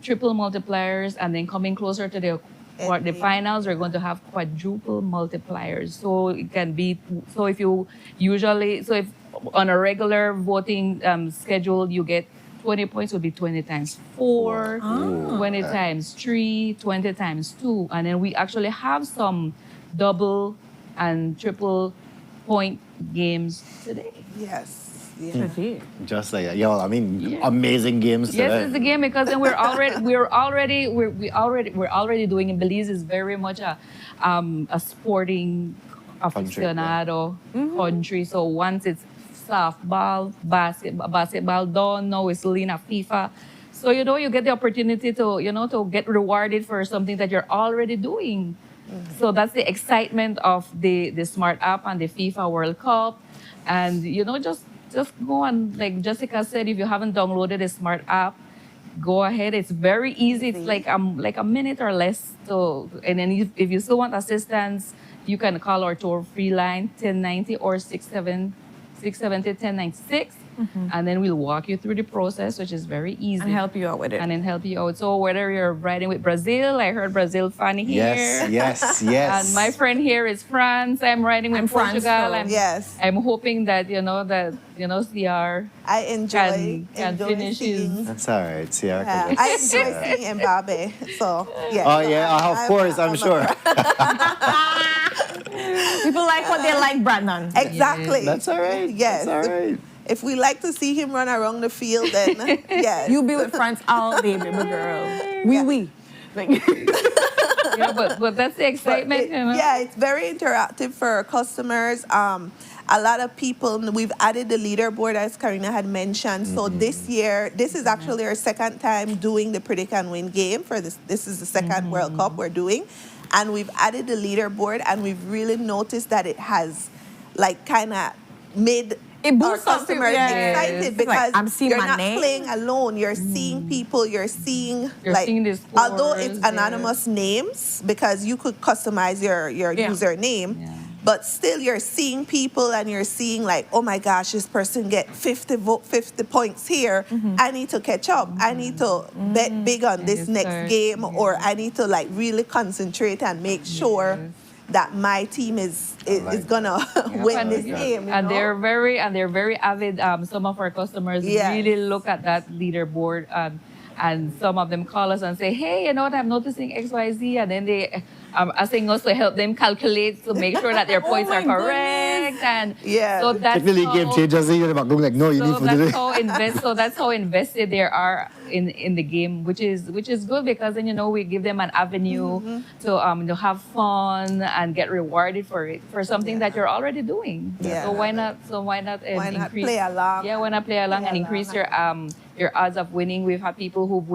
triple multipliers, and then coming closer to the finals, we're going to have quadruple multipliers. So it can be, if on a regular voting schedule, you get 20 points, would be 20 times 4, 20 times 3, 20 times 2. And then we actually have some double and triple point games today. Yes. Just like that. Amazing games today. Yes, it's the game, because then we're already doing in Belize is very much a sporting aficionado country. So once it's softball, basketball done, now it's Lina FIFA. So you get the opportunity to get rewarded for something that you're already doing. So that's the excitement of the Smart app and the FIFA World Cup. And, just go on, like Jessica said, if you haven't downloaded the Smart app, go ahead. It's very easy. It's like a minute or less. And then if you still want assistance, you can call our toll-free line 1090 or 670 1096. And then we'll walk you through the process, which is very easy. And help you out with it. And then help you out. So whether you're riding with Brazil, I heard Brazil fan here. Yes. And my friend here is France. I'm riding with Portugal. I'm hoping that, CR I enjoy can finish his... That's all right. CR. I enjoy seeing Mbappe. So, yeah. Oh, yeah. Of course, I'm sure. People like what they like, Brandon. Exactly. That's all right. Yes. That's all right. If we like to see him run around the field, then yes. You be with France all day, baby girl. Oui. But that's the excitement. Yeah, it's very interactive for our customers. A lot of people, we've added the leaderboard, as Karina had mentioned. So this year, this is actually our second time doing the Predict and Win game. This is the second World Cup we're doing. And we've added the leaderboard, and we've really noticed that it has kind of made our customers excited because I'm seeing you're my not name. playing alone. You're seeing people. You're seeing the scores, although it's anonymous names because you could customize your username, but still you're seeing people and you're seeing oh my gosh, this person get 50 points here. I need to catch up. I need to bet big on this next game, or I need to really concentrate and make sure that my team is gonna win this game. And they're very avid. Some of our customers really look at that leaderboard, and some of them call us and say, "Hey, I'm noticing XYZ," and then they asking us to help them calculate to make sure that their points are correct. And so that's technically game changers. No, you need to do this. So that's how invested they are in the game, which is good because then we give them an avenue to have fun and get rewarded for something that you're already doing. So why not? Why not play along? Yeah, why not play along and increase your odds of winning? We've had people who've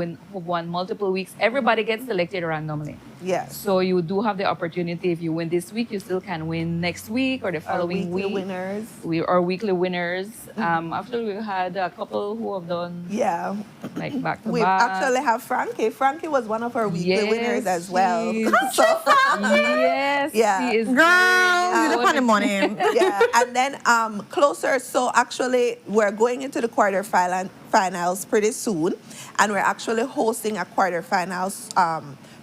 won multiple weeks. Everybody gets selected randomly. Yes. So you do have the opportunity. If you win this week, you still can win next week or the following week. Winners. We are weekly winners. Actually, we had a couple who have done back to we back. actually have Frankie. Frankie was one of our weekly winners as well. Yes. Yeah. He is girl, you look on the money. Yeah. And then closer. So actually, we're going into the quarterfinals pretty soon, and we're actually hosting a quarterfinals.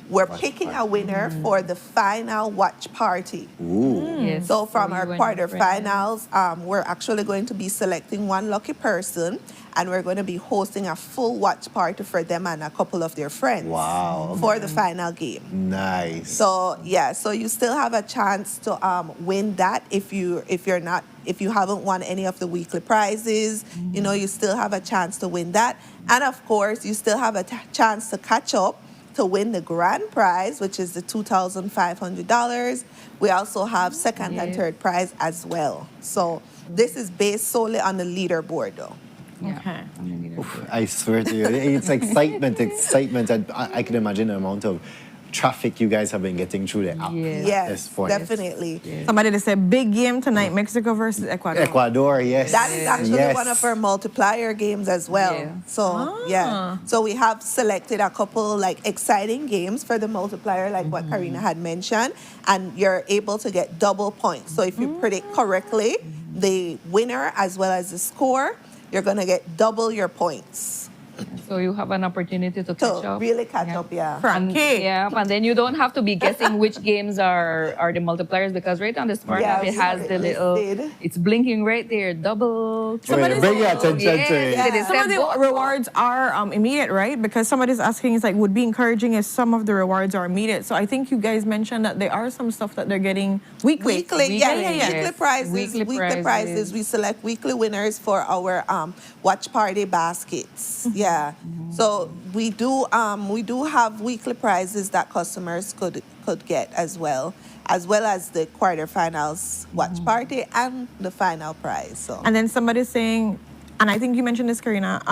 We're picking a winner for the final watch party. Yes. So from our quarterfinals, we're actually going to be selecting one lucky person, and we're going to be hosting a full watch party for them and a couple of their friends. Wow. For the final game. Nice. So so you still have a chance to win that if you haven't won any of the weekly prizes. You still have a chance to win that, and of course you still have a chance to catch up to win the grand prize, which is the $2,500. We also have second and third prize as well. So this is based solely on the leaderboard, though. Yeah. Okay. I swear to you, it's excitement. And I can imagine the amount of traffic you guys have been getting through the app at this point. Definitely. Somebody they said big game tonight, Mexico versus Ecuador. Ecuador, yes. That is actually one of our multiplier games as well. So we have selected a couple exciting games for the multiplier, like what Karina had mentioned, and you're able to get double points. So if you predict correctly the winner as well as the score, you're gonna get double your points. So you have an opportunity to catch up. Really catch up, And then you don't have to be guessing which games are the multipliers because right on the Smart app it has the little, it's blinking right there, double. Bring your attention to it. Some of the rewards are immediate, right? Because somebody's asking, would be encouraging if some of the rewards are immediate. So I think you guys mentioned that there are some stuff that they're getting weekly. Weekly prizes. Weekly prizes. We select weekly winners for our watch party baskets. Yeah. So we do have weekly prizes that customers could get as well as the quarterfinals watch party and the final prize. So. And then somebody's saying And I think you mentioned this, Karina,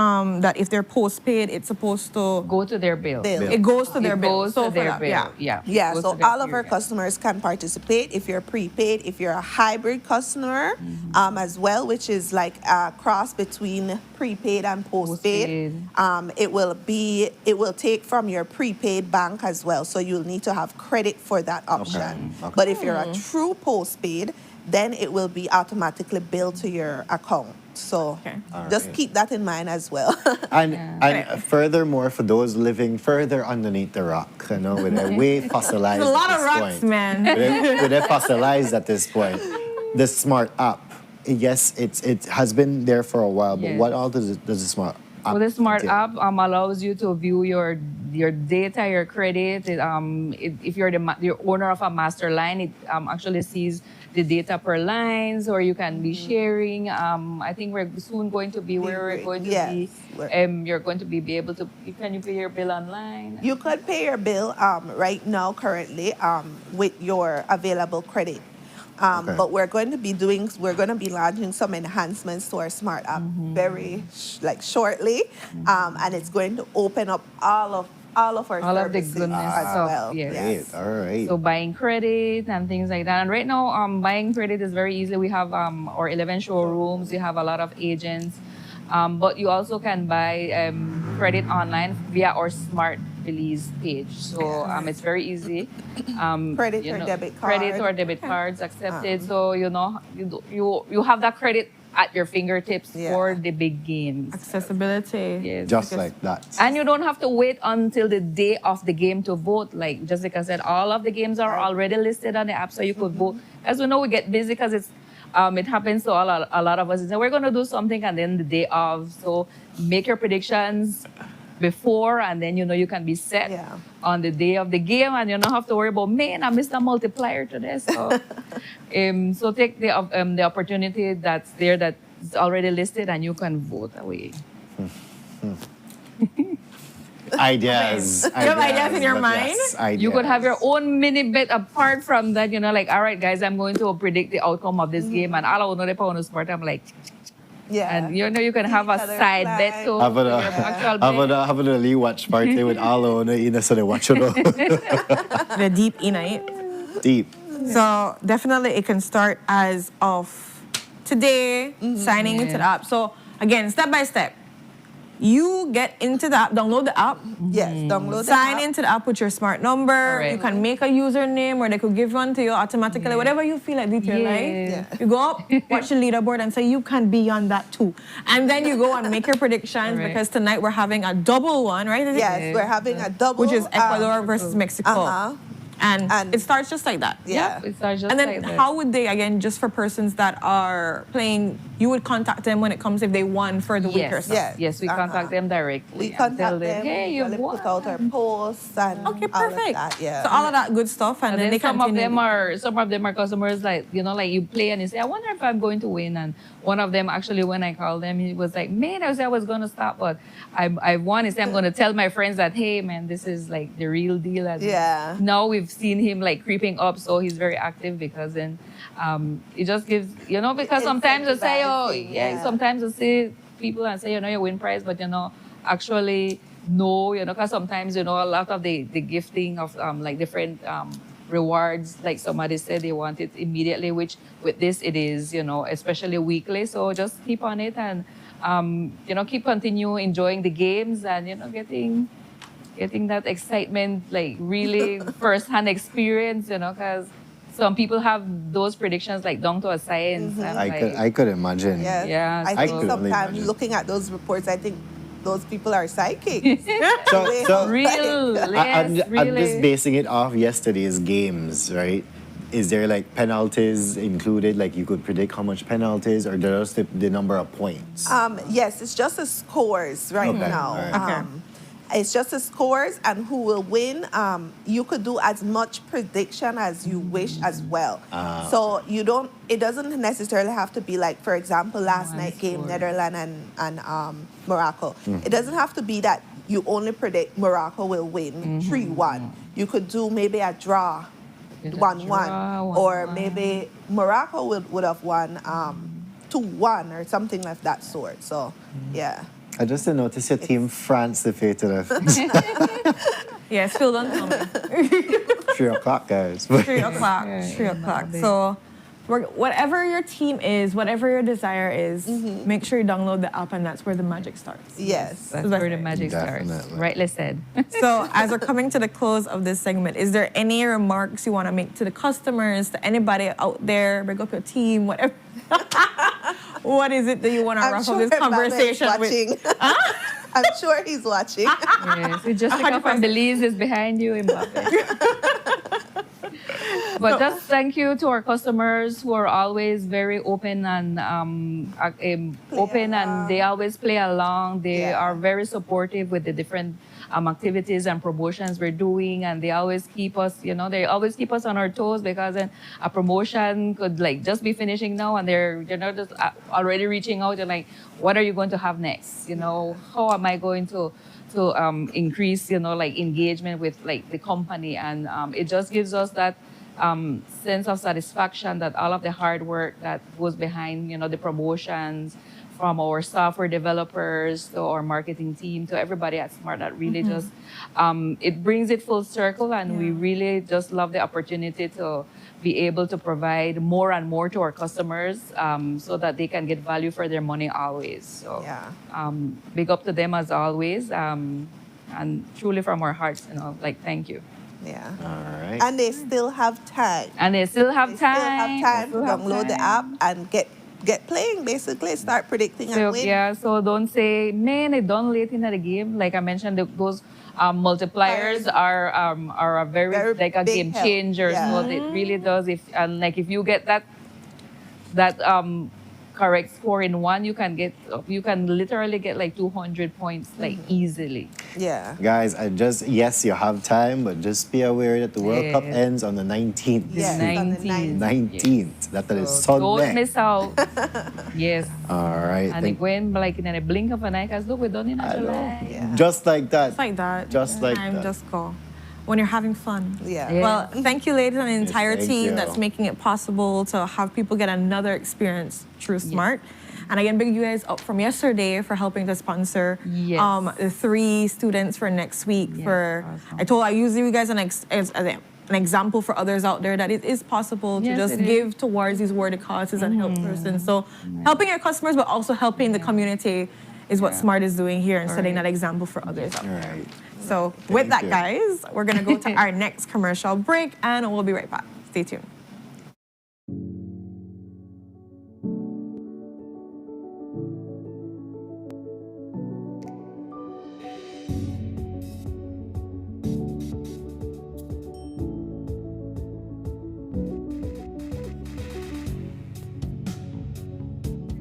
that if they're postpaid, it's supposed to Go to their bill. It goes to their It bill. goes So to for their that, bill. yeah. Yeah. Yeah, Goes so to their all of our period. customers can participate if you're prepaid, if you're a hybrid customer as well, which is like a cross between prepaid and postpaid. It will take from your prepaid bank as well, so you'll need to have credit for that option. Okay. But if you're a true postpaid, then it will be automatically billed to your account. So just keep that in mind as well. And furthermore, for those living further underneath the rock, you know, with a way fossilized There's a lot at of this rocks, point. man. With a fossilized at this point. The smart app, yes, it has been there for a while, but Yes. what all does the smart app Well, the smart entail? app allows you to view your data, your credit. If you're the owner of a master line, it actually sees the data per lines, or you can be sharing. I think we're soon going to be where we're going to be. You're going to be able to. Can you pay your bill online? You could pay your bill right now, currently, with your available credit. But we're going to be launching some enhancements to our smart app very shortly, and it's going to open up all of our All of the services goodness as stuff. well. Yes. All right. So buying credit and things like that. And right now, buying credit is very easy. We have our 11 showrooms. We have a lot of agents. But you also can buy credit online via our Smart Belize page. So it's very easy. Credit or debit card. Credit or debit cards accepted. So you have that credit at your fingertips for the big games. Accessibility. Yes. Just like that. And you don't have to wait until the day of the game to vote. Like Jessica said, all of the games are already listed on the app, so you could vote. As we know, we get busy because it happens to a lot of us. So we're going to do something, and then the day of. So make your predictions before, and then you can be set on the day of the game, and you don't have to worry about, man, I missed a multiplier today. So, so take the opportunity that's there, that's already listed, and you can vote away. Ideas. You have ideas in your but mind? yes, ideas. You could have your own mini bet apart from that, like, all right, guys, I'm going to predict the outcome of this game, and all I know the sport, I'm like, and you can have a side bet too. Have a Lee watch party with all on it, so they watch it all. The deep in it. Deep. So definitely it can start as of today, signing into the app. So again, step by step. You get into the app, download the app. Yes, download the Sign app. into the app with your smart number. Correct. You can make a username, or they could give one to you automatically. Whatever you feel like with your life. Yeah. You go up, watch the leaderboard, and say you can be on that too. And then you go and make your predictions, Correct. because tonight we're having a double one, right? Is it? Yes, we're having a double. Which is Ecuador versus Mexico. And it starts just like that. Yeah. It starts just And then like that. how would they, again, just for persons that are playing, you would contact them when it comes if they won for the week or Yes, so? yes, we contact them directly. We and tell contact them. Hey, we you usually won. put out our posts and Okay, all of perfect. that. Yeah. So all of that good stuff, and, And then then they some of continue. them are customers like you play and you say, I wonder if I'm going to win. And one of them actually, when I called them, he was like, man, I was going to stop, but I won. He said, I'm going to tell my friends that, hey man, this is like the real deal. And Yeah. now we've seen him like creeping up, so he's very active, because then it just gives because sometimes you say, sometimes you see people and say, you win prize, but actually no, because sometimes a lot of the gifting of like different rewards, like somebody said they want it immediately, which with this it is, especially weekly. So just keep on it and continue enjoying the games and getting that excitement, like really first-hand experience, because some people have those predictions like down to a science. And I could imagine. Yes. Yeah, I I think could only sometimes imagine. looking at those reports, I think those people are psychics. So real, I'm yes, really. just basing it off yesterday's games, right? Is there like penalties included? Like you could predict how much penalties, or just the number of points? Yes, it's just the scores right Okay, now. all right. It's just the scores and who will win. You could do as much prediction as you wish as well. So it doesn't necessarily have to be like, for example, last night game, Netherlands and Morocco. It doesn't have to be that you only predict Morocco will win 3-1. You could do maybe a draw, 1-1. Or maybe Morocco would have won 2-1 or something of that sort. So, yeah. I just didn't notice your team France defeated us. Yes, Phil, don't tell me. 3 o'clock, guys. 3 o'clock. 3 o'clock. So, whatever your team is, whatever your desire is, make sure you download the app, and that's where the magic starts. Yes. That's where the magic starts. Rightly said. So, as we're coming to the close of this segment, is there any remarks you want to make to the customers, to anybody out there, bring up your team, whatever? What is it that you want to wrap up this conversation with? I'm sure he's watching. Yes, we just pick up from Belize is behind you, Mbappe. But just thank you to our customers who are always very open and they always play along. They are very supportive with the different activities and promotions we're doing, and they always keep us, they always keep us on our toes, because then a promotion could just be finishing now, and they're just already reaching out and what are you going to have next? How am I going to increase engagement with the company, and it just gives us that sense of satisfaction that all of the hard work that goes behind the promotions, from our software developers to our marketing team to everybody at Smart, that really just it brings it full circle, and we really just love the opportunity to be able to provide more and more to our customers, so that they can get value for their money always. So big up to them as always, and truly from our hearts, thank you. Yeah. All right. And they still have time. They still have time to download the app and get playing, basically, start predicting and win. Yeah, so don't say, man, it done late in the game. Like I mentioned, those multipliers are a very a game changer. So it really does. If you get that correct score in one, you can literally get 200 points easily. Yeah. Guys, yes, you have time, but just be aware that the World Cup ends on the 19th. Yes, on the 19th. That is Sunday. Don't miss out. Yes. All right. And it went in a blink of an eye, because look, we're done in July. Yeah. Just like that. Just like that. Just like Time that. just go. When you're having fun. Yeah. Well, thank you, ladies, and the entire thank team you. that's making it possible to have people get another experience through Smart. And again, big you guys up from yesterday for helping to sponsor the 3 students for next week. I use you guys as an example for others out there that it is possible to just give towards these worthy causes and help persons. So helping your customers, but also helping the community is what Smart is doing here, and setting that example for others out there. Right. So with that, guys, we're going to go to our next commercial break, and we'll be right back. Stay tuned.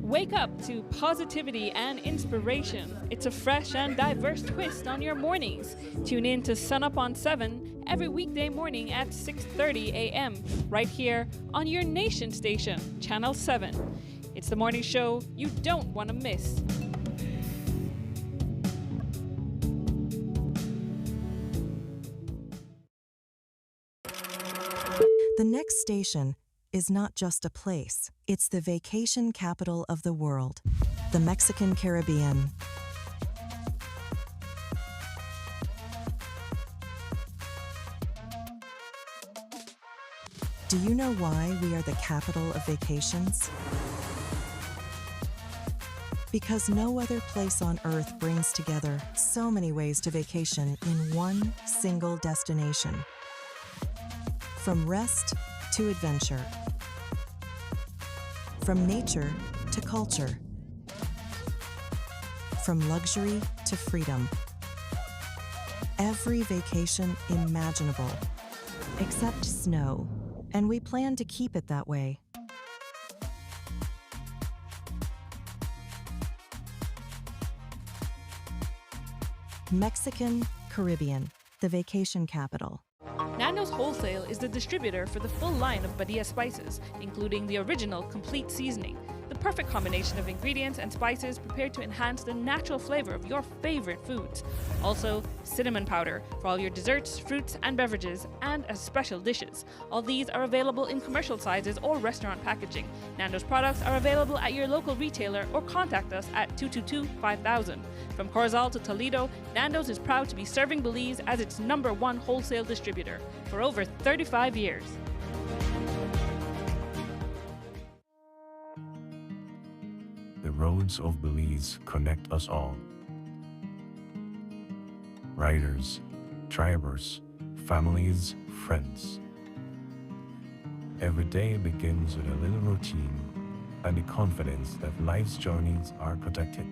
Wake up to positivity and inspiration. It's a fresh and diverse twist on your mornings. Tune in to Sunup on 7 every weekday morning at 6:30 a.m. right here on your nation station, Channel 7. It's the morning show you don't want to miss. The next station is not just a place, it's the vacation capital of the world, the Mexican Caribbean. Do you know why we are the capital of vacations? Because no other place on earth brings together so many ways to vacation in one single destination. From rest to adventure. From nature to culture. From luxury to freedom. Every vacation imaginable, except snow, and we plan to keep it that way. Mexican Caribbean, the vacation capital. Nando's Wholesale is the distributor for the full line of Badia spices, including the original complete seasoning, the perfect combination of ingredients and spices prepared to enhance the natural flavor of your favorite foods. Also, cinnamon powder for all your desserts, fruits, and beverages, and as special dishes. All these are available in commercial sizes or restaurant packaging. Nando's products are available at your local retailer or contact us at 222-5000. From Corozal to Toledo, Nando's is proud to be serving Belize as its #1 wholesale distributor for over 35 years. The roads of Belize connect us all. Riders, drivers, families, friends. Every day begins with a little routine and the confidence that life's journeys are protected.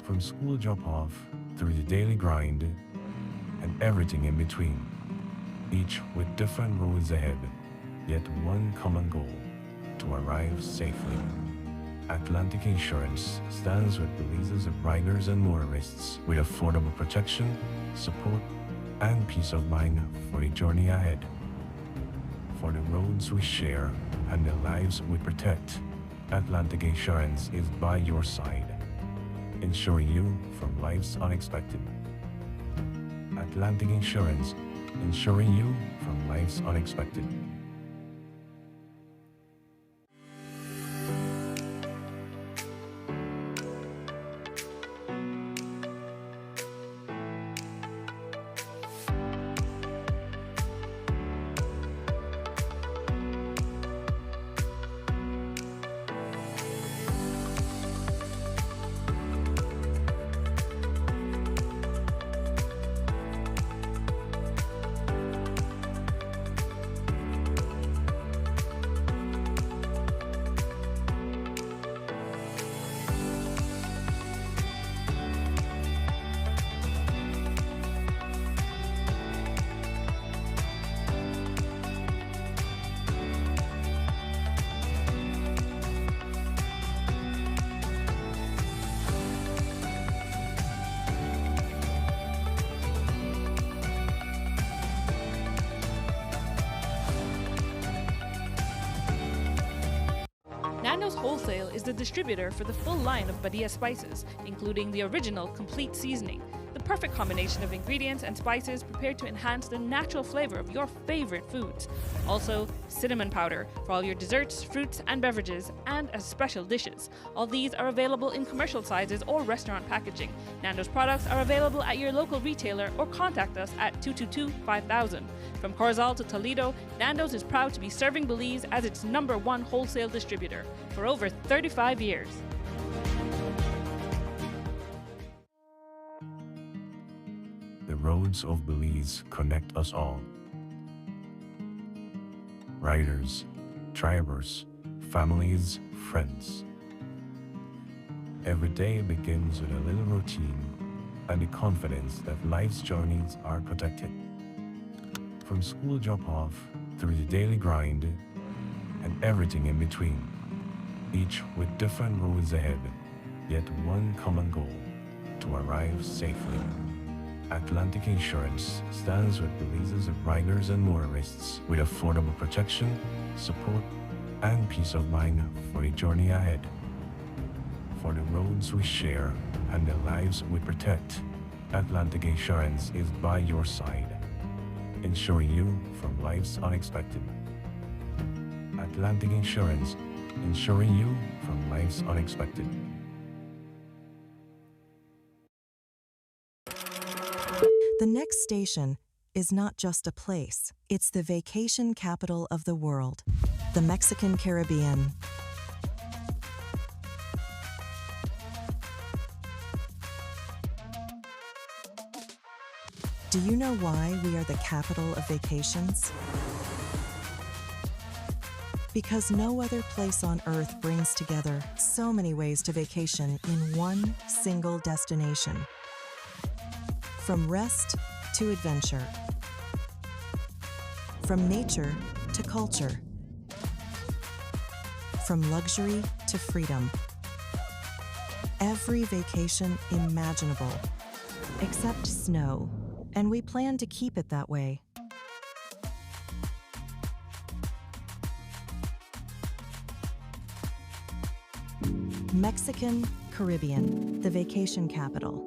From school drop-off through the daily grind and everything in between, each with different roads ahead, yet one common goal: to arrive safely. Atlantic Insurance stands with Belize's riders and motorists with affordable protection, support, and peace of mind for the journey ahead. For the roads we share and the lives we protect, Atlantic Insurance is by your side, insuring you from life's unexpected. Atlantic Insurance, insuring you from life's unexpected. Nando's Wholesale is the distributor for the full line of Badia spices, including the original complete seasoning, the perfect combination of ingredients and spices prepared to enhance the natural flavor of your favorite foods. Also, cinnamon powder for all your desserts, fruits, and beverages, and as special dishes. All these are available in commercial sizes or restaurant packaging. Nando's products are available at your local retailer or contact us at 222-5000. From Corozal to Toledo, Nando's is proud to be serving Belize as its #1 wholesale distributor for over 35 years. The roads of Belize connect us all. Riders, drivers, families, friends. Every day begins with a little routine and the confidence that life's journeys are protected. From school drop-off through the daily grind and everything in between, each with different roads ahead, yet one common goal: to arrive safely. Atlantic Insurance stands with Belize's riders and motorists with affordable protection, support, and peace of mind for the journey ahead. For the roads we share and the lives we protect, Atlantic Insurance is by your side, insuring you from life's unexpected. Atlantic Insurance, insuring you from life's unexpected. The next station is not just a place, it's the vacation capital of the world, the Mexican Caribbean. Do you know why we are the capital of vacations? Because no other place on earth brings together so many ways to vacation in one single destination. From rest to adventure. From nature to culture. From luxury to freedom. Every vacation imaginable, except snow, and we plan to keep it that way. Mexican Caribbean, the vacation capital.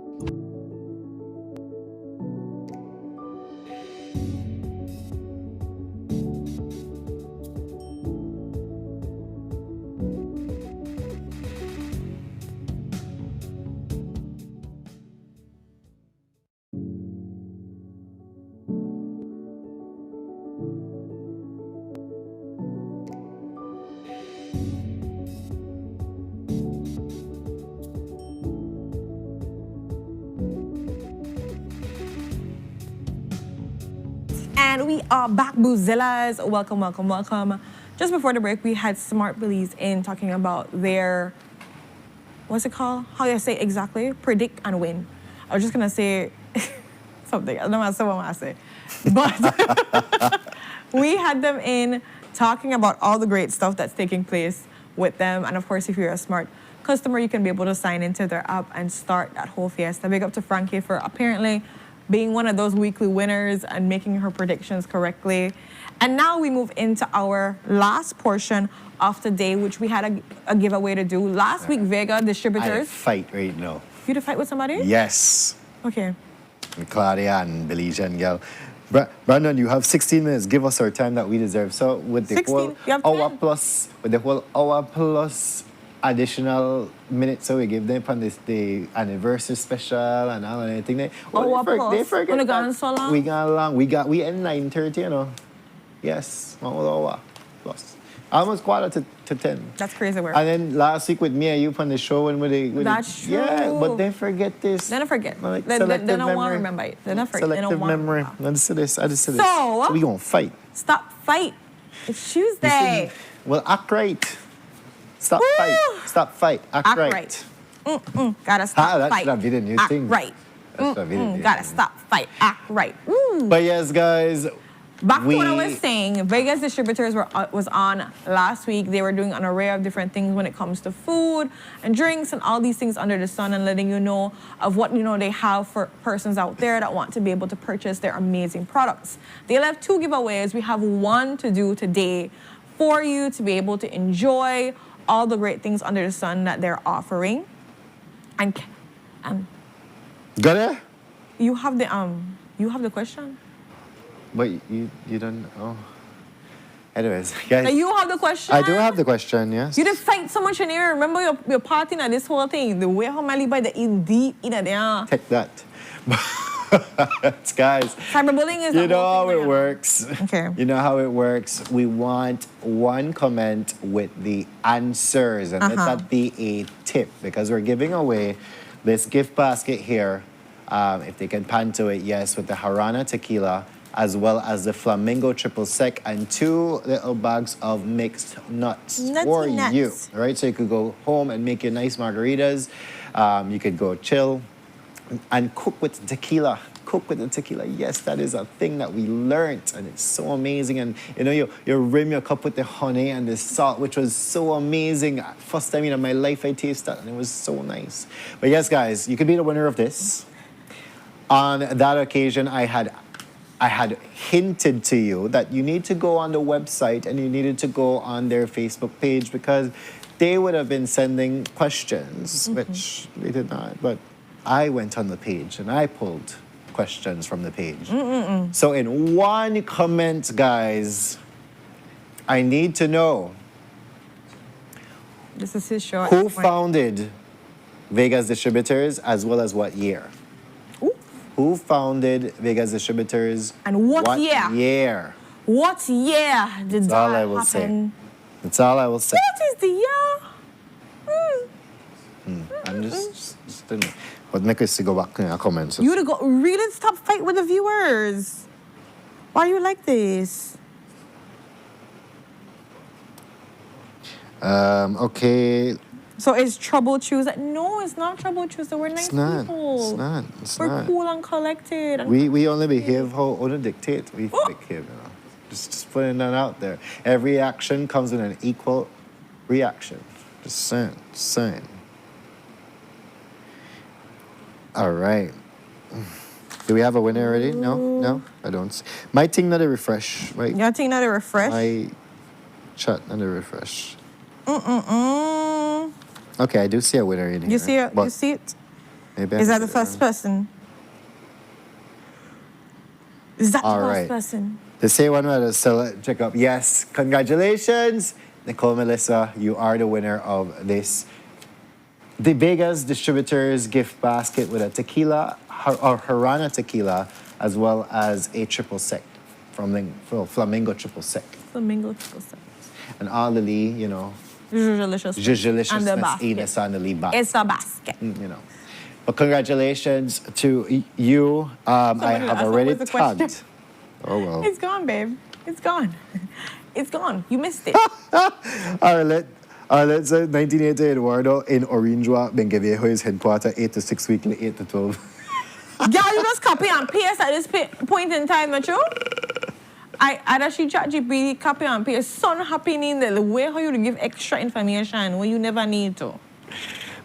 And we are back, Boozillas. Welcome, welcome, welcome. Just before the break, we had Smart Belize in talking about their, what's it called? How do I say exactly? Predict and win. I was just going to say something. I don't know what I say. But we had them in talking about all the great stuff that's taking place with them. And of course, if you're a Smart customer, you can be able to sign into their app and start that whole fiesta. Big up to Frankie for apparently being one of those weekly winners and making her predictions correctly. And now we move into our last portion of the day, which we had a giveaway to do. Last week, Vega Distributors. I fight right now. You to fight with somebody? Yes. Okay. Claudia and Belizean girl. Brandon, you have 16 minutes. Give us our time that we deserve. So with the 16? whole You have hour 10. plus, with the whole hour plus additional minutes, so we give them on this the anniversary special and all and everything. They forget Wanna go that on so long? we gone long. We end 9:30, you know. Yes, 1 hour plus. Almost quarter to 10. That's crazy work. And then last week with me and you on the show when That's true. Yeah, but they forget this. Then I forget. Like They selective don't want to memory. remember it. They don't forget. They Selective don't want memory. I just say this. So, So we gonna fight. Stop fight. It's Tuesday. Well, act right. Stop fight. Stop fight. Act right. Gotta stop that fight. should have been a new Act thing. right. That should have been a new Gotta thing. stop fight. Act right. But yes, guys. Back to what I was saying, Vegas Distributors was on last week. They were doing an array of different things when it comes to food and drinks and all these things under the sun, and letting you know of what they have for persons out there that want to be able to purchase their amazing products. They'll have 2 giveaways. We have one to do today for you to be able to enjoy all the great things under the sun that they're offering. And Got it? you have the question? But you don't. Oh. Anyways, guys. You have the question? I do have the question. Yes. You just fight so much in here. Remember your party in this whole thing. The way how Mali by the in deep in there. Take that. Guys. Cyberbullying is You know how it works. Okay. You know how it works. We want one comment with the answers, and let that be a tip, because we're giving away this gift basket here. If they can pan to it, yes, with the Harana tequila, as well as the Flamingo Triple Sec, and 2 little bags of mixed nuts for you. All right, so you could go home and make your nice margaritas. You could go chill and cook with tequila. Cook with the tequila. Yes, that is a thing that we learned, and it's so amazing. And you rim your cup with the honey and the salt, which was so amazing. First time in my life I tasted that, and it was so nice. But yes, guys, you could be the winner of this. On that occasion, I had hinted to you that you need to go on the website and you needed to go on their Facebook page, because they would have been sending questions, which they did not. But I went on the page and I pulled questions from the page. So in one comment, guys, I need to know This is his show. who founded Vegas Distributors, as well as what year. Who founded Vegas Distributors? And what year? What year did That's that all I will happen? say. That's all I will say. What is the year? I'm just but make us go back in our comments. You to go really stop fight with the viewers. Why are you like this? Okay. So is Trouble Tuesday? No, it's not Trouble Tuesday. We're nice people. It's We're not. cool and collected. And We only behave how other dictate. We behave, you know. Just putting that out there. Every action comes with an equal reaction. Just saying. All right. Do we have a winner already? No, I don't. My thing not a refresh, right? Your thing not a refresh? My chat not a refresh. Okay, I do see a winner in here. You see it? but You see it? Maybe Is that the first person? Is that All the right. first person? The same one where the check up. Yes, congratulations, Nicole Melissa. You are the winner of this. The Vegas Distributors gift basket with a tequila or Harana tequila, as well as a triple sec from Flamingo triple sec. Flamingo triple sec. And all the Lee, you know, Delicious. deliciousness And the basket. Ines on the Lee basket. It's a basket. You know. But congratulations to you. I have already the question. tagged. Oh, well. It's gone, babe. It's gone. It's gone. You missed it. Arlette 1988 Eduardo in Orinjua, Bengueviejo is headquarter 8 to 6 weekly, 8 to 12. Girl, you just copy and paste at this point in time, not you? I actually chat GPT, copy and paste. So happening the way how you give extra information when you never need to.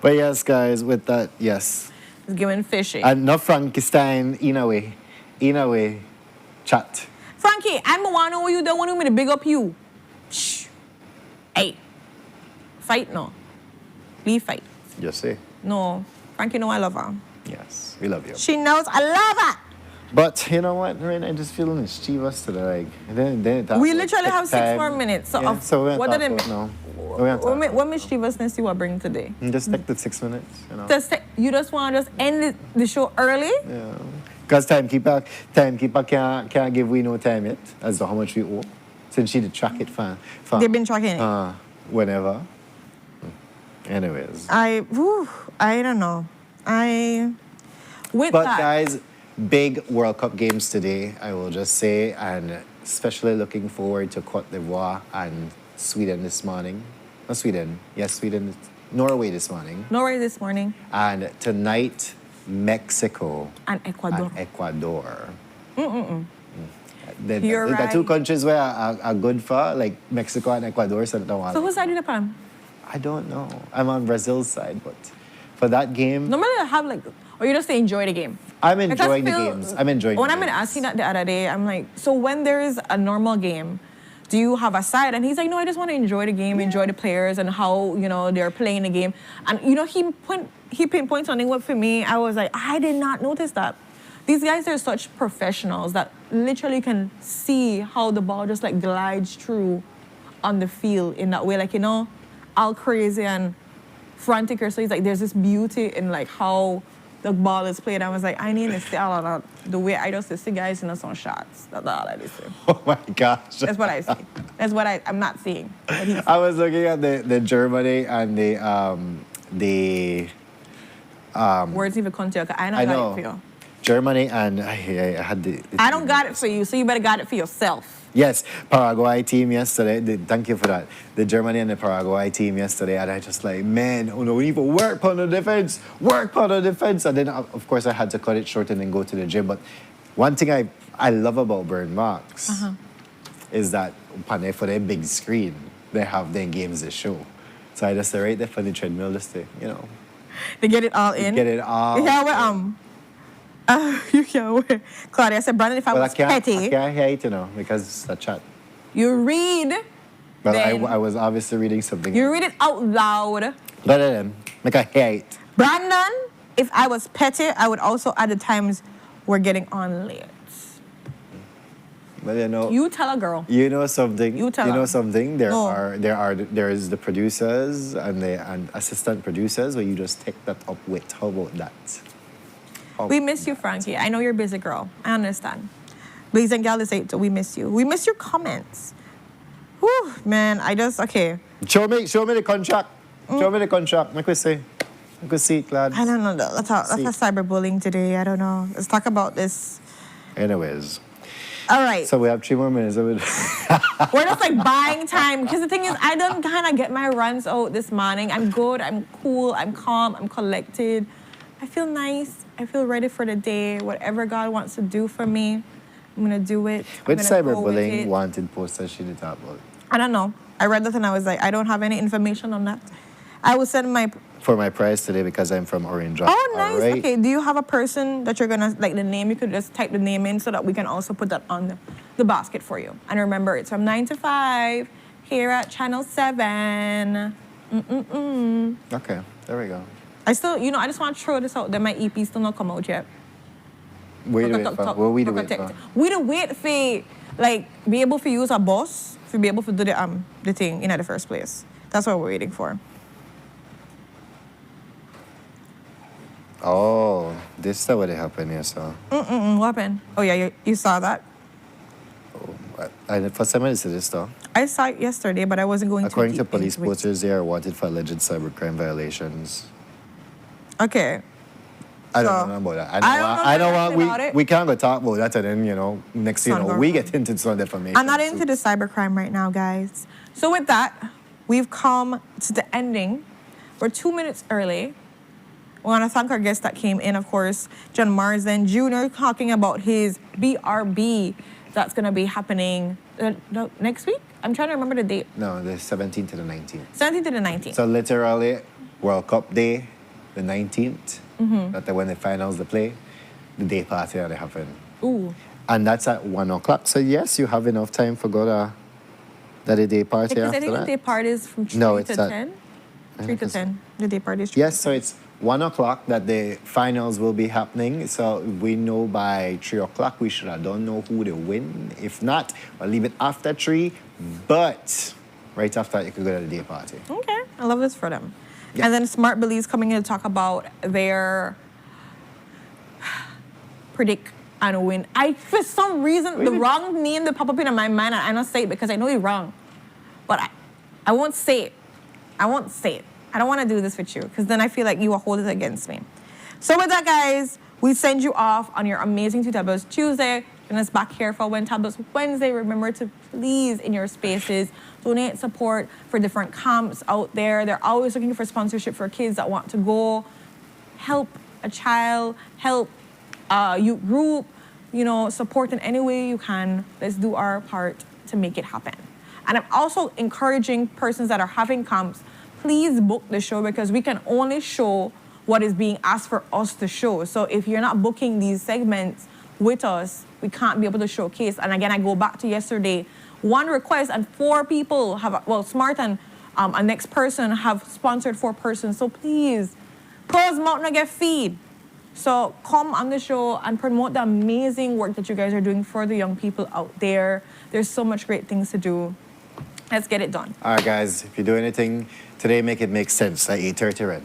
But yes, guys, with that, yes. It's giving fishy. And not Frankenstein, in a way, chat. Frankie, I'm the one who you don't want me to big up you. Shh. Hey. Fight no. Leave fight. You see? No. Frankie know I love her. Yes, we love you. She knows I love her. But you know what, Rain, I'm just feeling mischievous today. Then We literally have 6 more minutes. So, Yeah, so we're what did it no. What mischievousness you will bring today? Just take the 6 minutes, you know. You just want to just end the show early? Yeah. Because timekeeper can't give we no time yet as to how much we owe. Since she did track it for They've been tracking it. Whenever. Anyways. I don't know. But guys, big World Cup games today, I will just say, and especially looking forward to Cote d'Ivoire and Sweden this morning. Not Sweden. Yes, Sweden. Norway this morning. Norway this morning. And tonight, Mexico and Ecuador. You're right. The two countries where are good for, like Mexico and Ecuador. So whose side are you on? I don't know. I'm on Brazil's side, but for that game... Normally I have or you just say enjoy the game. I'm enjoying the games. I'm enjoying When the I'm going to games. ask you that the other day, I'm like, so when there is a normal game, do you have a side? And he's like, no, I just want to enjoy the game, enjoy the players and how, they're playing the game. And, he pinpoints something what for me, I was like, I did not notice that. These guys are such professionals that literally can see how the ball just glides through on the field in that way. All crazy and frantic. So he's like, there's this beauty in how the ball is played. I was like, I need to see all of that. The way I just see guys in some shots. That's all I see. Oh my gosh. That's what I see. That's what I'm not seeing. I was looking at the Germany and the words even come to you, 'cause I don't got it for you. Germany and I had the I don't got it for you, so you better got it for yourself. Yes, Paraguay team yesterday. Thank you for that. The Germany and the Paraguay team yesterday, and I just man, we need to work on the defense. And then, of course, I had to cut it short and then go to the gym. But one thing I love about Burn Marks is that for their big screen, they have their games to show. So I just say right there for the treadmill, just to, They get it all in. Get it all. Yeah, you can't wear. Claudia said, Brandon, if I was petty. I can't hear it, because it's a chat. You read. But I was obviously reading something. You read it out loud. But then, I hear it. Brandon, if I was petty, I would also add the times we're getting on late. But you tell a girl. You know something. You tell her. You know something. There is the producers and assistant producers where you just take that up with. How about that? We miss you, Frankie. I know you're a busy girl. I understand. Belize and Gal say we miss you. We miss your comments. Whew, man, okay. Show me the contract. Show me the contract. Make we see. Make we see it, lad. I don't know. Let's talk cyberbullying today. I don't know. Let's talk about this. Anyways. All right. So we have 3 more minutes. We're just buying time. Because the thing is, I don't kind of get my runs out this morning. I'm good. I'm cool. I'm calm. I'm collected. I feel nice. I feel ready for the day. Whatever God wants to do for me, I'm going to do it. With cyberbullying, wanted posters she did talk about? I don't know. I read that and I was like, I don't have any information on that. I will send for my prize today because I'm from Orange. Oh, nice. Right. Okay. Do you have a person that you're going to, the name? You could just type the name in so that we can also put that on the basket for you. And remember, it's from 9 to 5 here at Channel 7. Okay, there we go. I still, I just want to throw this out there. My EP still not come out yet. What we wait for? We don't wait for, like, be able to use a boss to be able to do the thing in the first place. That's what we're waiting for. Oh, this is what happened here, so. What happened? Oh, yeah, you saw that? For some minutes, this though. I saw it yesterday, but I wasn't going According to to police posters, they are wanted for alleged cybercrime violations. Okay. I don't know about that. I don't know. We can't go talk about that, and then, next we get into some defamation. I'm not into the cybercrime right now, guys. So with that, we've come to the ending. We're 2 minutes early. We want to thank our guests that came in, of course, John Marsden Jr. talking about his BRB that's going to be happening next week. I'm trying to remember the date. No, the 17th to the 19th. 17th to the 19th. So literally, World Cup Day, the 19th, that's when the finals they play, the day party that they happen. Ooh. And that's at 1 o'clock. So yes, you have enough time for go to the day party because after I think that. the day party is from 3 to 10. 3 to 10. The day party is 3 Yes, so it's 1 o'clock that the finals will be happening. So we know by 3 o'clock we should have don't know who they win. If not, I'll leave it after 3. But right after that, you could go to the day party. Okay, I love this for them. Yeah. And then Smart Belize coming in to talk about their predict and win. For some reason, the wrong name that pop up in my mind, and I don't say it because I know it's wrong. But I won't say it. I won't say it. I don't want to do this with you because then I feel like you will hold it against me. So with that, guys, we send you off on your amazing 2 Tables Tuesday. And us back here for When Tables Wednesday. Remember to please, in your spaces, donate support for different camps out there. They're always looking for sponsorship for kids that want to go. Help a child, help a youth group, support in any way you can. Let's do our part to make it happen. And I'm also encouraging persons that are having camps, please book the show because we can only show what is being asked for us to show. So if you're not booking these segments with us, we can't be able to showcase. And again, I go back to yesterday. 1 request and 4 people have, Smart and a next person have sponsored 4 persons. So please, pros mountain get feed. So come on the show and promote the amazing work that you guys are doing for the young people out there. There's so much great things to do. Let's get it done. All right, guys, if you do anything today, make it make sense at 8:30 red.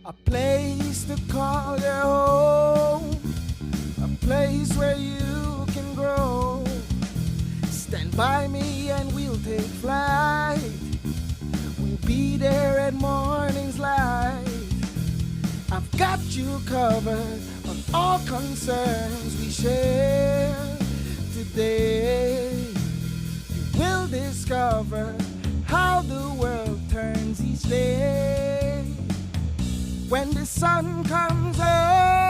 A place to call your home, a place where you can grow. Stand by me and we'll take flight. We'll be there at morning's light. I've got you covered on all concerns we share today. You will discover how the world turns each day. When the sun comes up